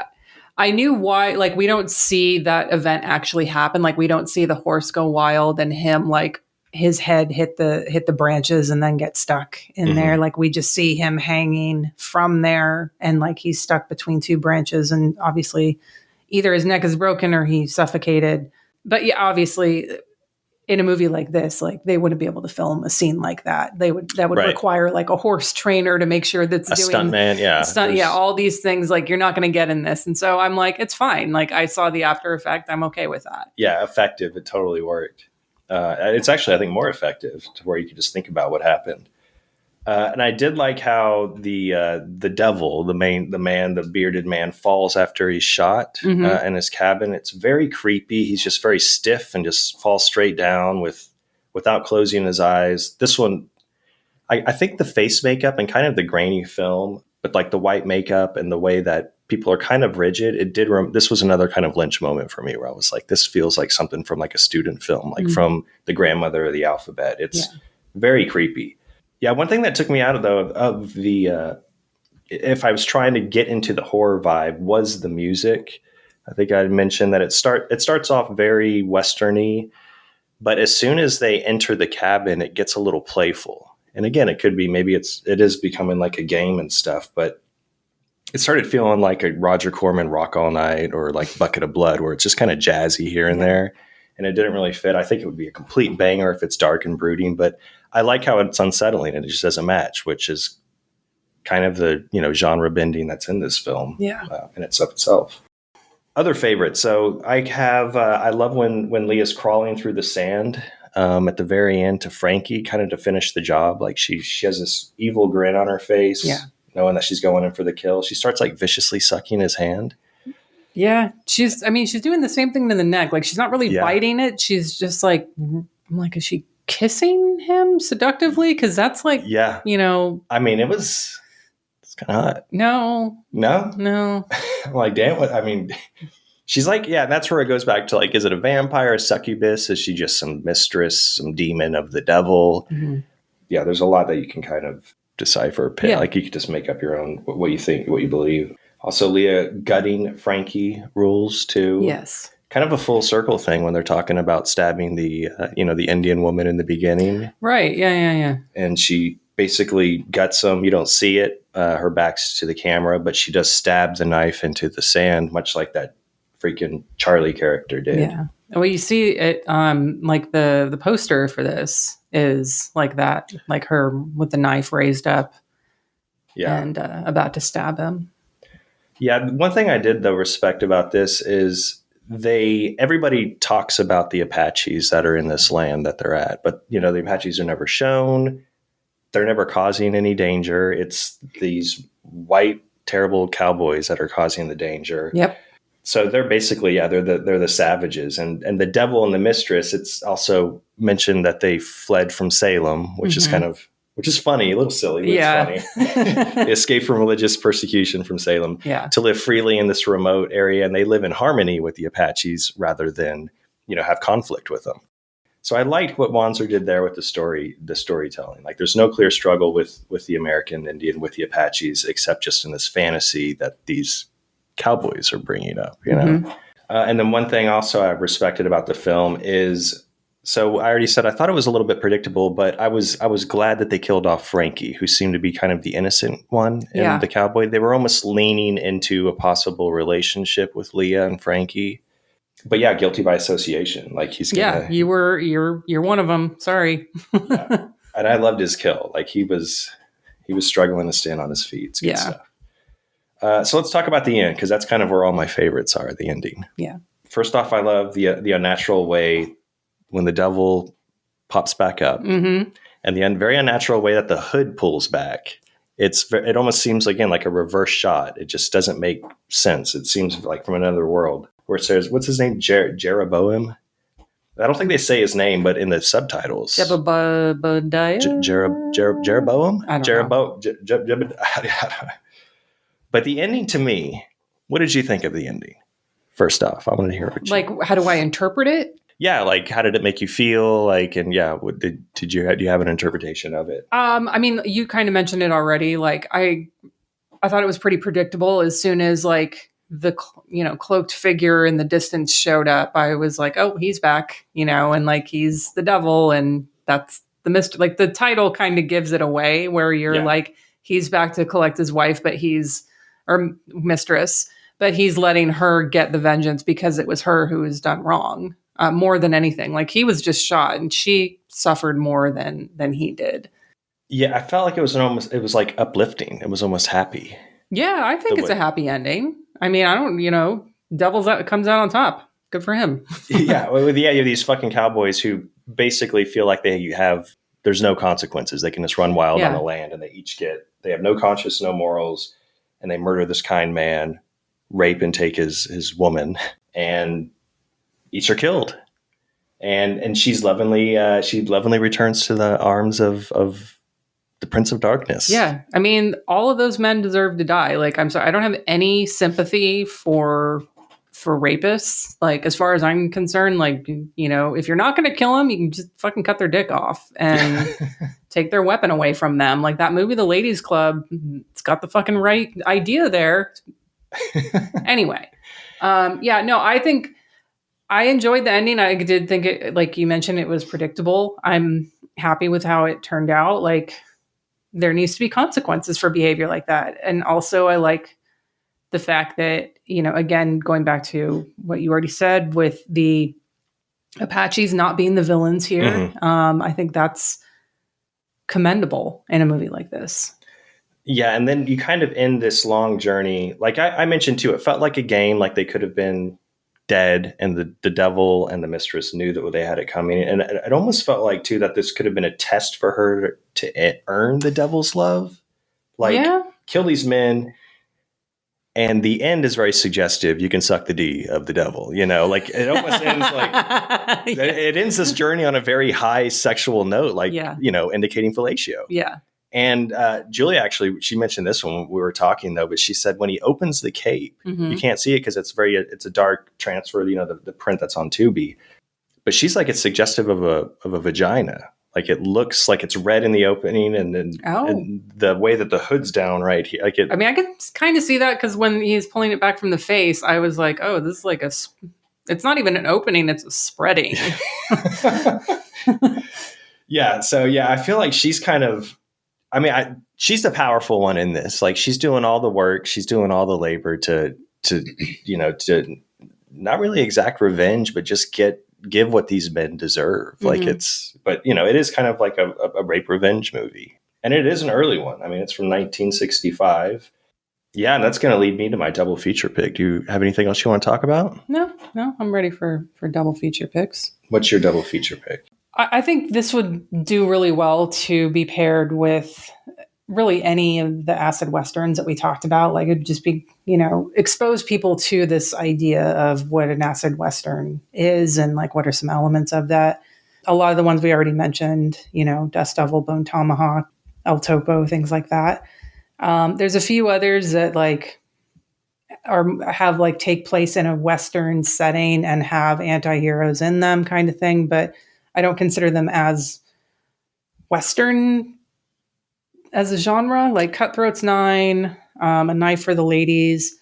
I knew why, like we don't see that event actually happen. Like we don't see the horse go wild and him like his head hit the branches and then get stuck in there. Like we just see him hanging from there and like he's stuck between two branches and obviously either his neck is broken or he's suffocated. But yeah, obviously in a movie like this, like they wouldn't be able to film a scene like that. That would require like a horse trainer to make sure that's doing stuntman. Yeah. All these things like you're not going to get in this. And so I'm like, it's fine. Like I saw the after effect. I'm okay with that. Yeah. Effective. It totally worked. It's actually, I think, more effective to where you can just think about what happened. And I did like how the devil, the bearded man, falls after he's shot in his cabin. It's very creepy. He's just very stiff and just falls straight down without closing his eyes. This one, I think the face makeup and kind of the grainy film, but like the white makeup and the way that people are kind of rigid. This was another kind of Lynch moment for me where I was like, this feels like something from like a student film, like from The Grandmother of the Alphabet. It's very creepy. Yeah. One thing that took me out of the, if I was trying to get into the horror vibe was the music. I think I mentioned that it starts off very Western-y, but as soon as they enter the cabin, it gets a little playful. And again, it could be, maybe it is becoming like a game and stuff, but it started feeling like a Roger Corman Rock All Night or like Bucket of Blood, where it's just kind of jazzy here and there. And it didn't really fit. I think it would be a complete banger if it's dark and brooding, but I like how it's unsettling and it just doesn't match, which is kind of the, genre bending that's in this film. Yeah. In itself. Other favorites. So I love when Leah's crawling through the sand at the very end to Frankie, kind of to finish the job. Like she has this evil grin on her face. Yeah. Knowing that she's going in for the kill. She starts like viciously sucking his hand. Yeah. She's doing the same thing to the neck. Like she's not really biting it. She's just like, I'm like, is she kissing him seductively? Cause that's like, I mean, it's kind of hot. No. I'm like, damn, what? I mean, she's like, that's where it goes back to like, is it a vampire, a succubus? Is she just some mistress, some demon of the devil? Mm-hmm. Yeah. There's a lot that you can kind of decipher, like you could just make up your own what you think, what you believe. Also, Leah gutting Frankie rules too. Yes, kind of a full circle thing when they're talking about stabbing the the Indian woman in the beginning, right? Yeah. And she basically guts him. You don't see it; her back's to the camera, but she does stab the knife into the sand, much like that freaking Charlie character did. Yeah. Well, you see it, like the poster for this is like that, like her with the knife raised up, and about to stab him. Yeah, one thing I did though respect about this is everybody talks about the Apaches that are in this land that they're at, but the Apaches are never shown. They're never causing any danger. It's these white terrible cowboys that are causing the danger. Yep. So they're basically, they're the savages, and the devil and the mistress. It's also mentioned that they fled from Salem, which is which is funny, a little silly, but it's funny. They escaped from religious persecution from Salem to live freely in this remote area, and they live in harmony with the Apaches rather than have conflict with them. So I liked what Wanzer did there with the storytelling. Like there's no clear struggle with the American Indian with the Apaches, except just in this fantasy that these cowboys are bringing up, and then one thing also I respected about the film is, so I already said I thought it was a little bit predictable, but I was glad that they killed off Frankie, who seemed to be kind of the innocent one in the cowboy. They were almost leaning into a possible relationship with Leah and Frankie, but guilty by association. Like he's you're one of them. Sorry. And I loved his kill. Like he was struggling to stand on his feet. It's good stuff. So let's talk about the end, because that's kind of where all my favorites are, the ending. Yeah. First off, I love the unnatural way when the devil pops back up, and the very unnatural way that the hood pulls back. It almost seems, again, like a reverse shot. It just doesn't make sense. It seems like from another world. Where it says, what's his name? Jeroboam? I don't think they say his name, but in the subtitles. Jeroboam? I don't know. But the ending, to me, what did you think of the ending? First off, I want to hear what like, how do I interpret it? Yeah, like, how did it make you feel? Like, and yeah, do you have an interpretation of it? I mean, you kind of mentioned it already. Like, I thought it was pretty predictable. As soon as like the cloaked figure in the distance showed up, I was like, oh, he's back, and like he's the devil, and that's the mystery. Like, the title kind of gives it away, where you're like, he's back to collect his wife, or mistress, but he's letting her get the vengeance because it was her who was done wrong. More than anything, like, he was just shot and she suffered more than he did. Yeah, I felt like it was like uplifting. It was almost happy. Yeah, I think it's a happy ending. I mean, I don't, devil's out, comes out on top. Good for him. Yeah, you have these fucking cowboys who basically feel like there's no consequences. They can just run wild on the land, and they have no conscience, no morals, and they murder this kind man, rape and take his woman, and each are killed. And she lovingly returns to the arms of the Prince of Darkness. Yeah. I mean, all of those men deserve to die. Like, I'm sorry, I don't have any sympathy for rapists. Like, as far as I'm concerned, like, if you're not going to kill them, you can just fucking cut their dick off and take their weapon away from them. Like that movie, The Ladies Club, it's got the fucking right idea there. Anyway. I think I enjoyed the ending. I did think it, like you mentioned, it was predictable. I'm happy with how it turned out. Like, there needs to be consequences for behavior like that. And also I like the fact that, again, going back to what you already said with the Apaches not being the villains here. I think that's commendable in a movie like this. Yeah. And then you kind of end this long journey. Like I mentioned too, it felt like a game, like they could have been dead, and the devil and the mistress knew that they had it coming. And it almost felt like too that this could have been a test for her to earn the devil's love. Like, kill these men, and the end is very suggestive. You can suck the D of the devil, like it almost ends like it ends this journey on a very high sexual note, like, indicating fellatio. Yeah. And Julia, actually, she mentioned this when we were talking, though, but she said when he opens the cape, you can't see it because it's a dark transfer, the print that's on Tubi. But she's like, it's suggestive of a vagina. Like, it looks like it's red in the opening, and then and the way that the hood's down right here. Like, I mean, I can kind of see that, because when he's pulling it back from the face, I was like, oh, this is like it's not even an opening, it's a spreading. Yeah. So, I feel like she's kind of, she's the powerful one in this. Like, she's doing all the work. She's doing all the labor to not really exact revenge, but just give what these men deserve. Like, but it is kind of like a rape revenge movie, and it is an early one. I mean, it's from 1965. Yeah. And that's going to lead me to my double feature pick. Do you have anything else you want to talk about? No, I'm ready for double feature picks. What's your double feature pick? I think this would do really well to be paired with really any of the acid westerns that we talked about. Like, it'd just be, expose people to this idea of what an acid western is, and like, what are some elements of that. A lot of the ones we already mentioned, Dust Devil, Bone Tomahawk, El Topo, things like that. There's a few others that like have like take place in a western setting and have anti-heroes in them, kind of thing, but I don't consider them as western as a genre. Like Cutthroat's 9, A Knife for the Ladies.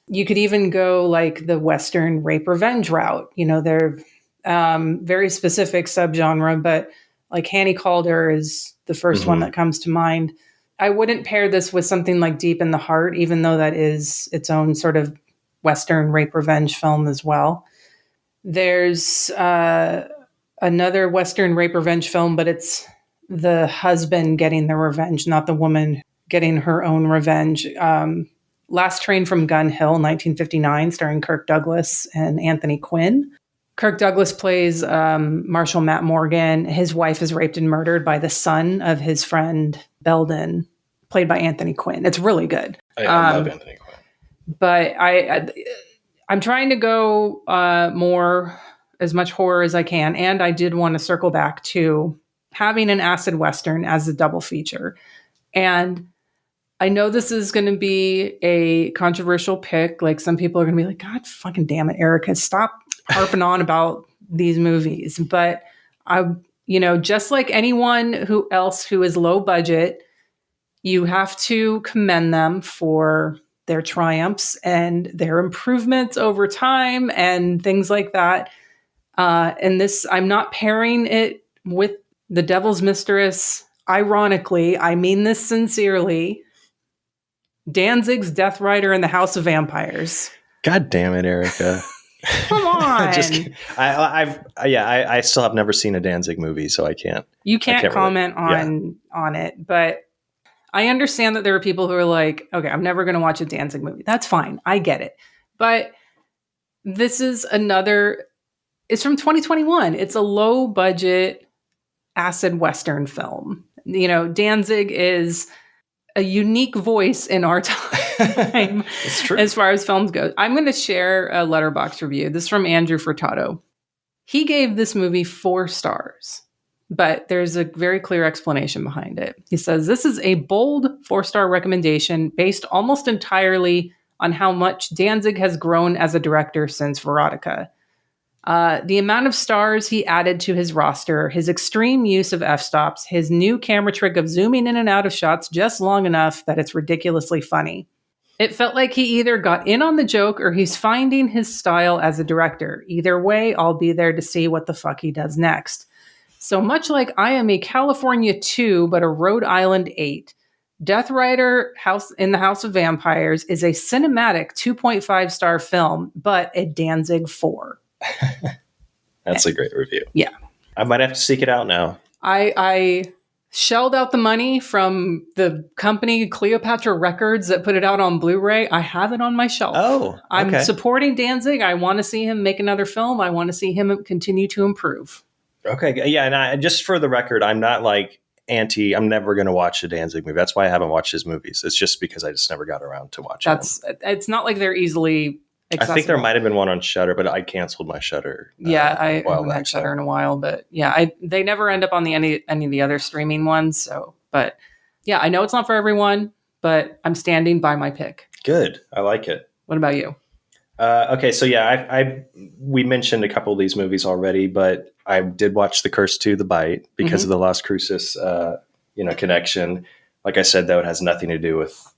You could even go like the western rape revenge route. They're very specific subgenre, but like Hanny Calder is the first one that comes to mind. I wouldn't pair this with something like Deep in the Heart, even though that is its own sort of western rape revenge film as well. There's another western rape revenge film, but it's the husband getting the revenge, not the woman getting her own revenge. Last Train from Gun Hill, 1959, starring Kirk Douglas and Anthony Quinn. Kirk Douglas plays Marshal Matt Morgan. His wife is raped and murdered by the son of his friend Belden, played by Anthony Quinn. It's really good. I love Anthony Quinn. But I'm trying to go more, as much horror as I can. And I did want to circle back to having an acid Western as a double feature. And I know this is going to be a controversial pick. Like, some people are going to be like, God fucking damn it, Erica, stop harping on about these movies. But just like anyone who is low budget, you have to commend them for their triumphs and their improvements over time and things like that. And this, I'm not pairing it with The Devil's Mistress. Ironically, I mean this sincerely. Danzig's Death Rider and the House of Vampires. God damn it, Erica. Come on. I still have never seen a Danzig movie, so I can't. You can't comment on it, but I understand that there are people who are like, okay, I'm never going to watch a Danzig movie. That's fine. I get it. But this is it's from 2021. It's a low budget acid Western film. Danzig is a unique voice in our time. It's true. As far as films go. I'm going to share a Letterboxd review. This is from Andrew Furtado. He gave this movie 4 stars. But there's a very clear explanation behind it. He says, this is a bold 4-star recommendation based almost entirely on how much Danzig has grown as a director since Veronica. The amount of stars he added to his roster, his extreme use of f-stops, his new camera trick of zooming in and out of shots just long enough that it's ridiculously funny. It felt like he either got in on the joke or he's finding his style as a director. Either way, I'll be there to see what the fuck he does next. So much like I am a California 2, but a Rhode Island 8, Death Rider in the House of Vampires is a cinematic 2.5-star film, but a Danzig 4. That's a great review. Yeah. I might have to seek it out now. I shelled out the money from the company Cleopatra Records that put it out on Blu-ray. I have it on my shelf. Oh, okay. I'm supporting Danzig. I want to see him make another film. I want to see him continue to improve. Okay. Yeah, and just for the record, I'm not like I'm never going to watch a Danzig movie. That's why I haven't watched his movies. It's just because I just never got around to watching them. It's not like they're easily accessible. I think there might have been one on Shudder, but I canceled my Shudder. I haven't had Shudder in a while, but yeah, they never end up on any of the other streaming ones. So, but yeah, I know it's not for everyone, but I'm standing by my pick. Good. I like it. What about you? Okay, so yeah, we mentioned a couple of these movies already, but I did watch The Curse 2, The Bite, because of the Las Cruces, connection. Like I said, though, it has nothing to do with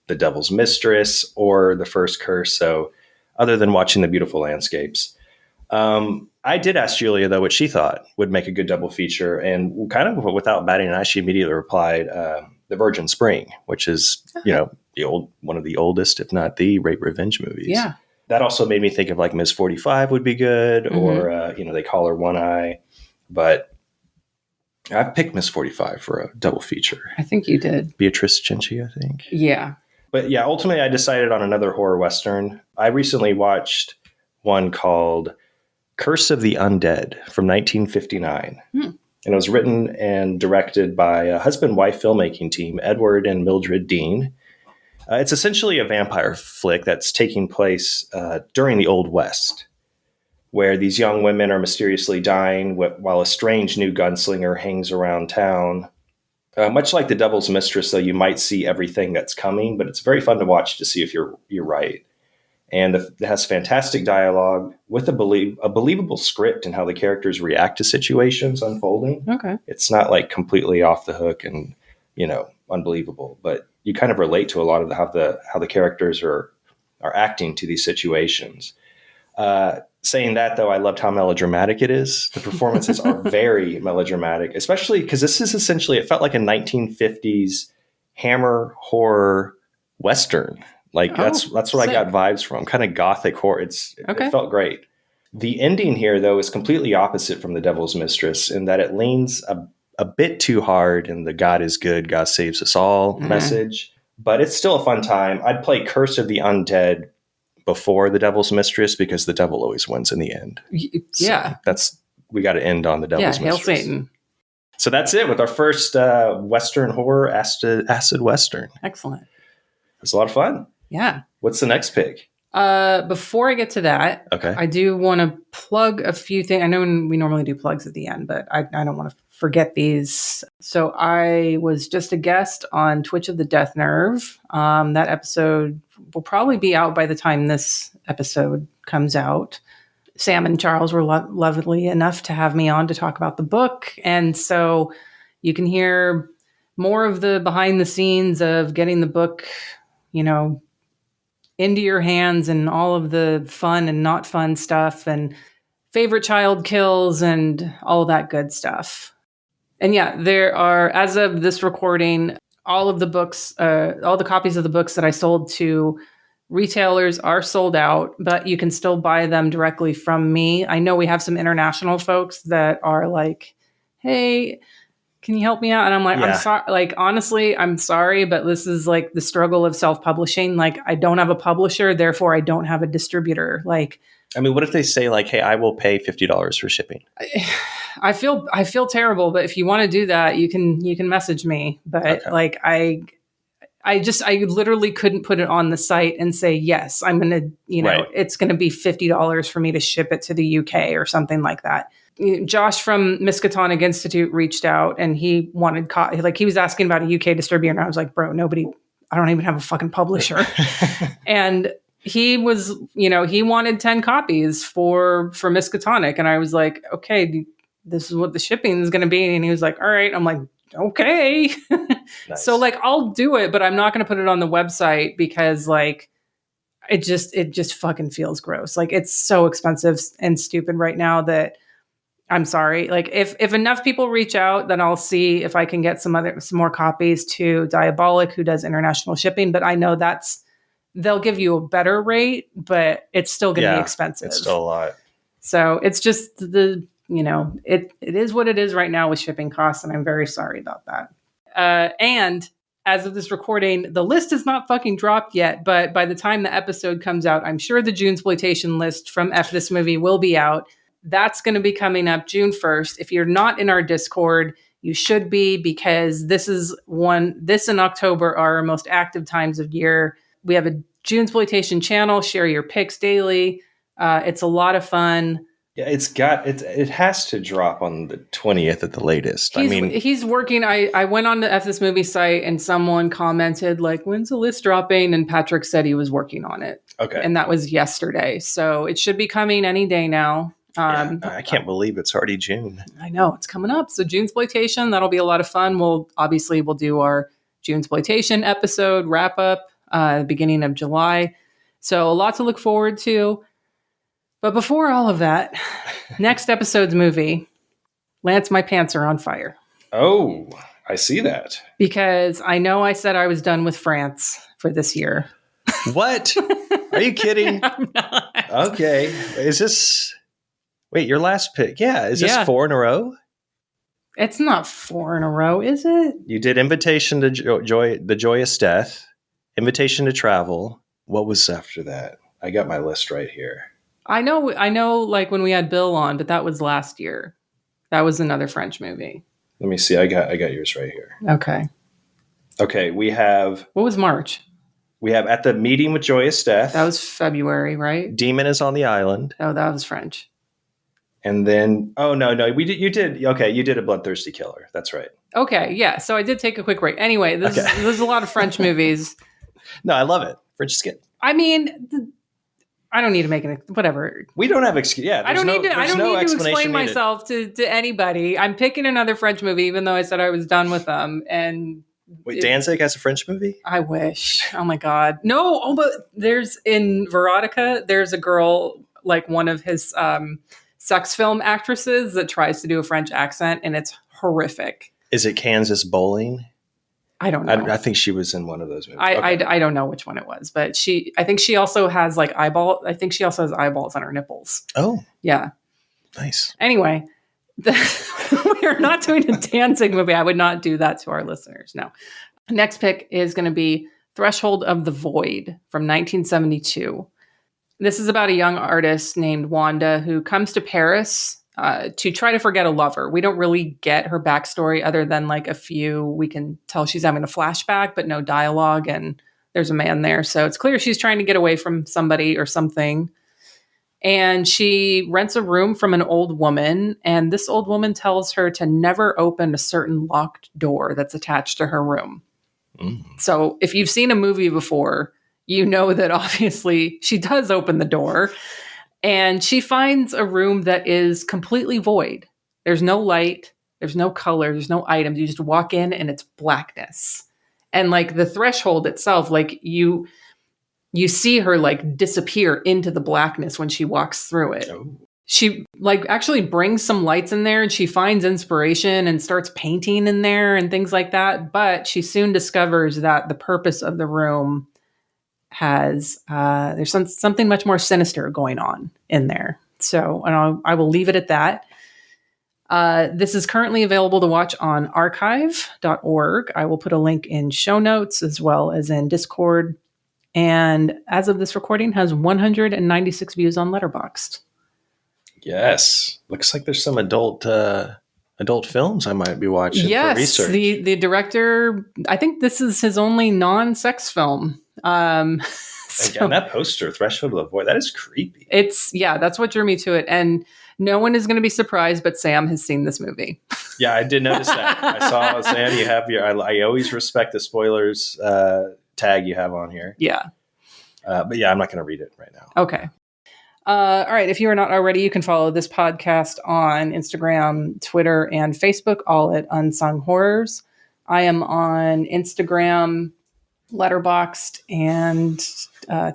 The Devil's Mistress or The First Curse. So, other than watching the beautiful landscapes, I did ask Julia though what she thought would make a good double feature, and kind of without batting an eye, she immediately replied, "The Virgin Spring," which is one of the oldest, if not the rape revenge movies. Yeah. That also made me think of like Ms. 45 would be good, or, They Call Her One Eye. But I picked Ms. 45 for a double feature. I think you did. Beatrice Cinci, I think. Yeah. But yeah, ultimately I decided on another horror Western. I recently watched one called Curse of the Undead from 1959. And it was written and directed by a husband-wife filmmaking team, Edward and Mildred Dean. It's essentially a vampire flick that's taking place during the Old West, where these young women are mysteriously dying while a strange new gunslinger hangs around town. Much like The Devil's Mistress, though, you might see everything that's coming, but it's very fun to watch to see if you're right. And it has fantastic dialogue with a believable script and how the characters react to situations unfolding. Okay. It's not like completely off the hook and, unbelievable, but you kind of relate to a lot of how the characters are acting to these situations. Saying that, though, I loved how melodramatic it is. The performances are very melodramatic, especially because this is essentially, it felt like a 1950s Hammer horror Western. Like that's what I got vibes from, kind of gothic horror. It felt great. The ending here, though, is completely opposite from The Devil's Mistress in that it leans a bit too hard in the God is good, God saves us all message. but it's still a fun time. I'd play Curse of the Undead before The Devil's Mistress because the devil always wins in the end. Yeah. So we got to end on The Devil's Hail Mistress. Satan. So that's it with our first Western horror, acid Western. Excellent. It was a lot of fun. Yeah. What's the next pick? Before I get to that, Okay. I do want to plug a few things. I know we normally do plugs at the end, but I don't want to forget these. So I was just a guest on Twitch of the Death Nerve. That episode will probably be out by the time this episode comes out. Sam and Charles were lovely enough to have me on to talk about the book. And so you can hear more of the behind the scenes of getting the book, into your hands and all of the fun and not fun stuff and favorite child kills and all that good stuff. And yeah, there are, as of this recording, all of the books, all the copies of the books that I sold to retailers are sold out, but you can still buy them directly from me. I know we have some international folks that are like, hey, can you help me out? And I'm like, I'm sorry. Like, honestly, I'm sorry, but this is like the struggle of self-publishing. Like, I don't have a publisher, therefore I don't have a distributor. Like, I mean, what if they say like, hey, I will pay $50 for shipping? I feel terrible, but if you want to do that, you can message me. But okay. Like, I literally couldn't put it on the site and say, yes, I'm going to, right. It's going to be $50 for me to ship it to the UK or something like that. Josh from Miskatonic Institute reached out and he wanted, he was asking about a UK distributor. And I was like, bro, I don't even have a fucking publisher. And he was, he wanted 10 copies for Miskatonic. And I was like, okay, this is what the shipping is going to be. And he was like, all right. I'm like, okay. Nice. So like, I'll do it, but I'm not going to put it on the website because like, it just fucking feels gross. Like, it's so expensive and stupid right now that I'm sorry. Like, if enough people reach out, then I'll see if I can get some more copies to Diabolic, who does international shipping. But I know they'll give you a better rate, but it's still going to be expensive. It's still a lot. So it's just it is what it is right now with shipping costs, and I'm very sorry about that. And as of this recording, the list is not fucking dropped yet, but by the time the episode comes out, I'm sure the Junesploitation list from F This Movie will be out. That's going to be coming up June 1st. If you're not in our Discord, you should be, because this and October are our most active times of year. We have a Junesploitation channel, share your picks daily. It's a lot of fun. Yeah, it has to drop on the 20th at the latest. He's working. I went on the F This Movie site and someone commented like, when's the list dropping? And Patrick said he was working on it. Okay. And that was yesterday. So it should be coming any day now. I can't believe it's already June. I know, it's coming up. So Junesploitation, that'll be a lot of fun. We'll do our Junesploitation episode wrap up beginning of July. So a lot to look forward to. But before all of that, next episode's movie, Lance, my pants are on fire. Oh, I see that. Because I know I said I was done with France for this year. What? Are you kidding? I'm not. Okay. Is this... Wait, your last pick. Yeah. Is this 4 in a row? It's not 4 in a row, is it? You did Invitation to The Joyous Death, Invitation to Travel. What was after that? I got my list right here. I know like when we had Bill on, but that was last year. That was another French movie. Let me see. I got yours right here. Okay, we have... What was March? We have At the Meeting with Joyous Death. That was February, right? Demon is on the Island. Oh, that was French. And then, you did A Bloodthirsty Killer. That's right. Okay, yeah. So I did take a quick break. Anyway, there's a lot of French movies. No, I love it. French is good. I mean, I don't need to make whatever. We don't have excuse. Yeah, I don't need to explain myself to anybody. I'm picking another French movie, even though I said I was done with them. And wait, Danzig has a French movie? I wish. Oh my God, no! Oh, but there's in Veronica. There's a girl, like one of his sex film actresses, that tries to do a French accent, and it's horrific. Is it Kansas Bowling? I don't know. I think she was in one of those movies. I don't know which one it was, but I think she also has like eyeballs on her nipples. Oh. Yeah. Nice. Anyway, we are not doing a Danzig movie. I would not do that to our listeners. No. Next pick is going to be Threshold of the Void from 1972. This is about a young artist named Wanda who comes to Paris to try to forget a lover. We don't really get her backstory other than like a few. We can tell she's having a flashback, but no dialogue, and there's a man there. So it's clear she's trying to get away from somebody or something. And she rents a room from an old woman, and this old woman tells her to never open a certain locked door that's attached to her room. So if you've seen a movie before, you know that obviously she does open the door. And she finds a room that is completely void. There's no light, there's no color, there's no items. You just walk in and it's blackness. And like the threshold itself, like you see her like disappear into the blackness when she walks through it. Oh. She like actually brings some lights in there and she finds inspiration and starts painting in there and things like that. But she soon discovers that the purpose of the room has there's something much more sinister going on in there. So I will leave it at that. This is currently available to watch on archive.org. I will put a link in show notes as well as in Discord. And as of this recording, has 196 views on Letterboxd. Yes, looks like there's some adult films I might be watching for research. Yes, the director. I think this is his only non-sex film. Again, that poster, Threshold of the Void, that is creepy. That's what drew me to it. And no one is going to be surprised, but Sam has seen this movie. Yeah, I did notice that. I saw, Sam, you have I always respect the spoilers tag you have on here. Yeah. But yeah, I'm not going to read it right now. Okay. All right. If you are not already, you can follow this podcast on Instagram, Twitter, and Facebook, all at Unsung Horrors. I am on Instagram, Letterboxd, and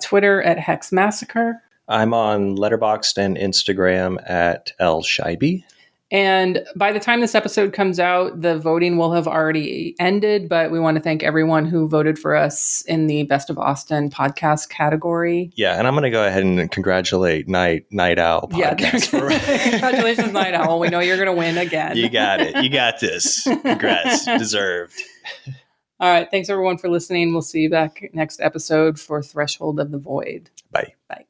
Twitter at Hex Massacre. I'm on Letterboxd and Instagram at Schibi. And by the time this episode comes out, the voting will have already ended, but we want to thank everyone who voted for us in the Best of Austin podcast category. Yeah, and I'm going to go ahead and congratulate Night Owl podcast. Yeah, congratulations, Night Owl. We know you're going to win again. You got it. You got this. Congrats. Deserved. All right. Thanks, everyone, for listening. We'll see you back next episode for Threshold of the Void. Bye. Bye.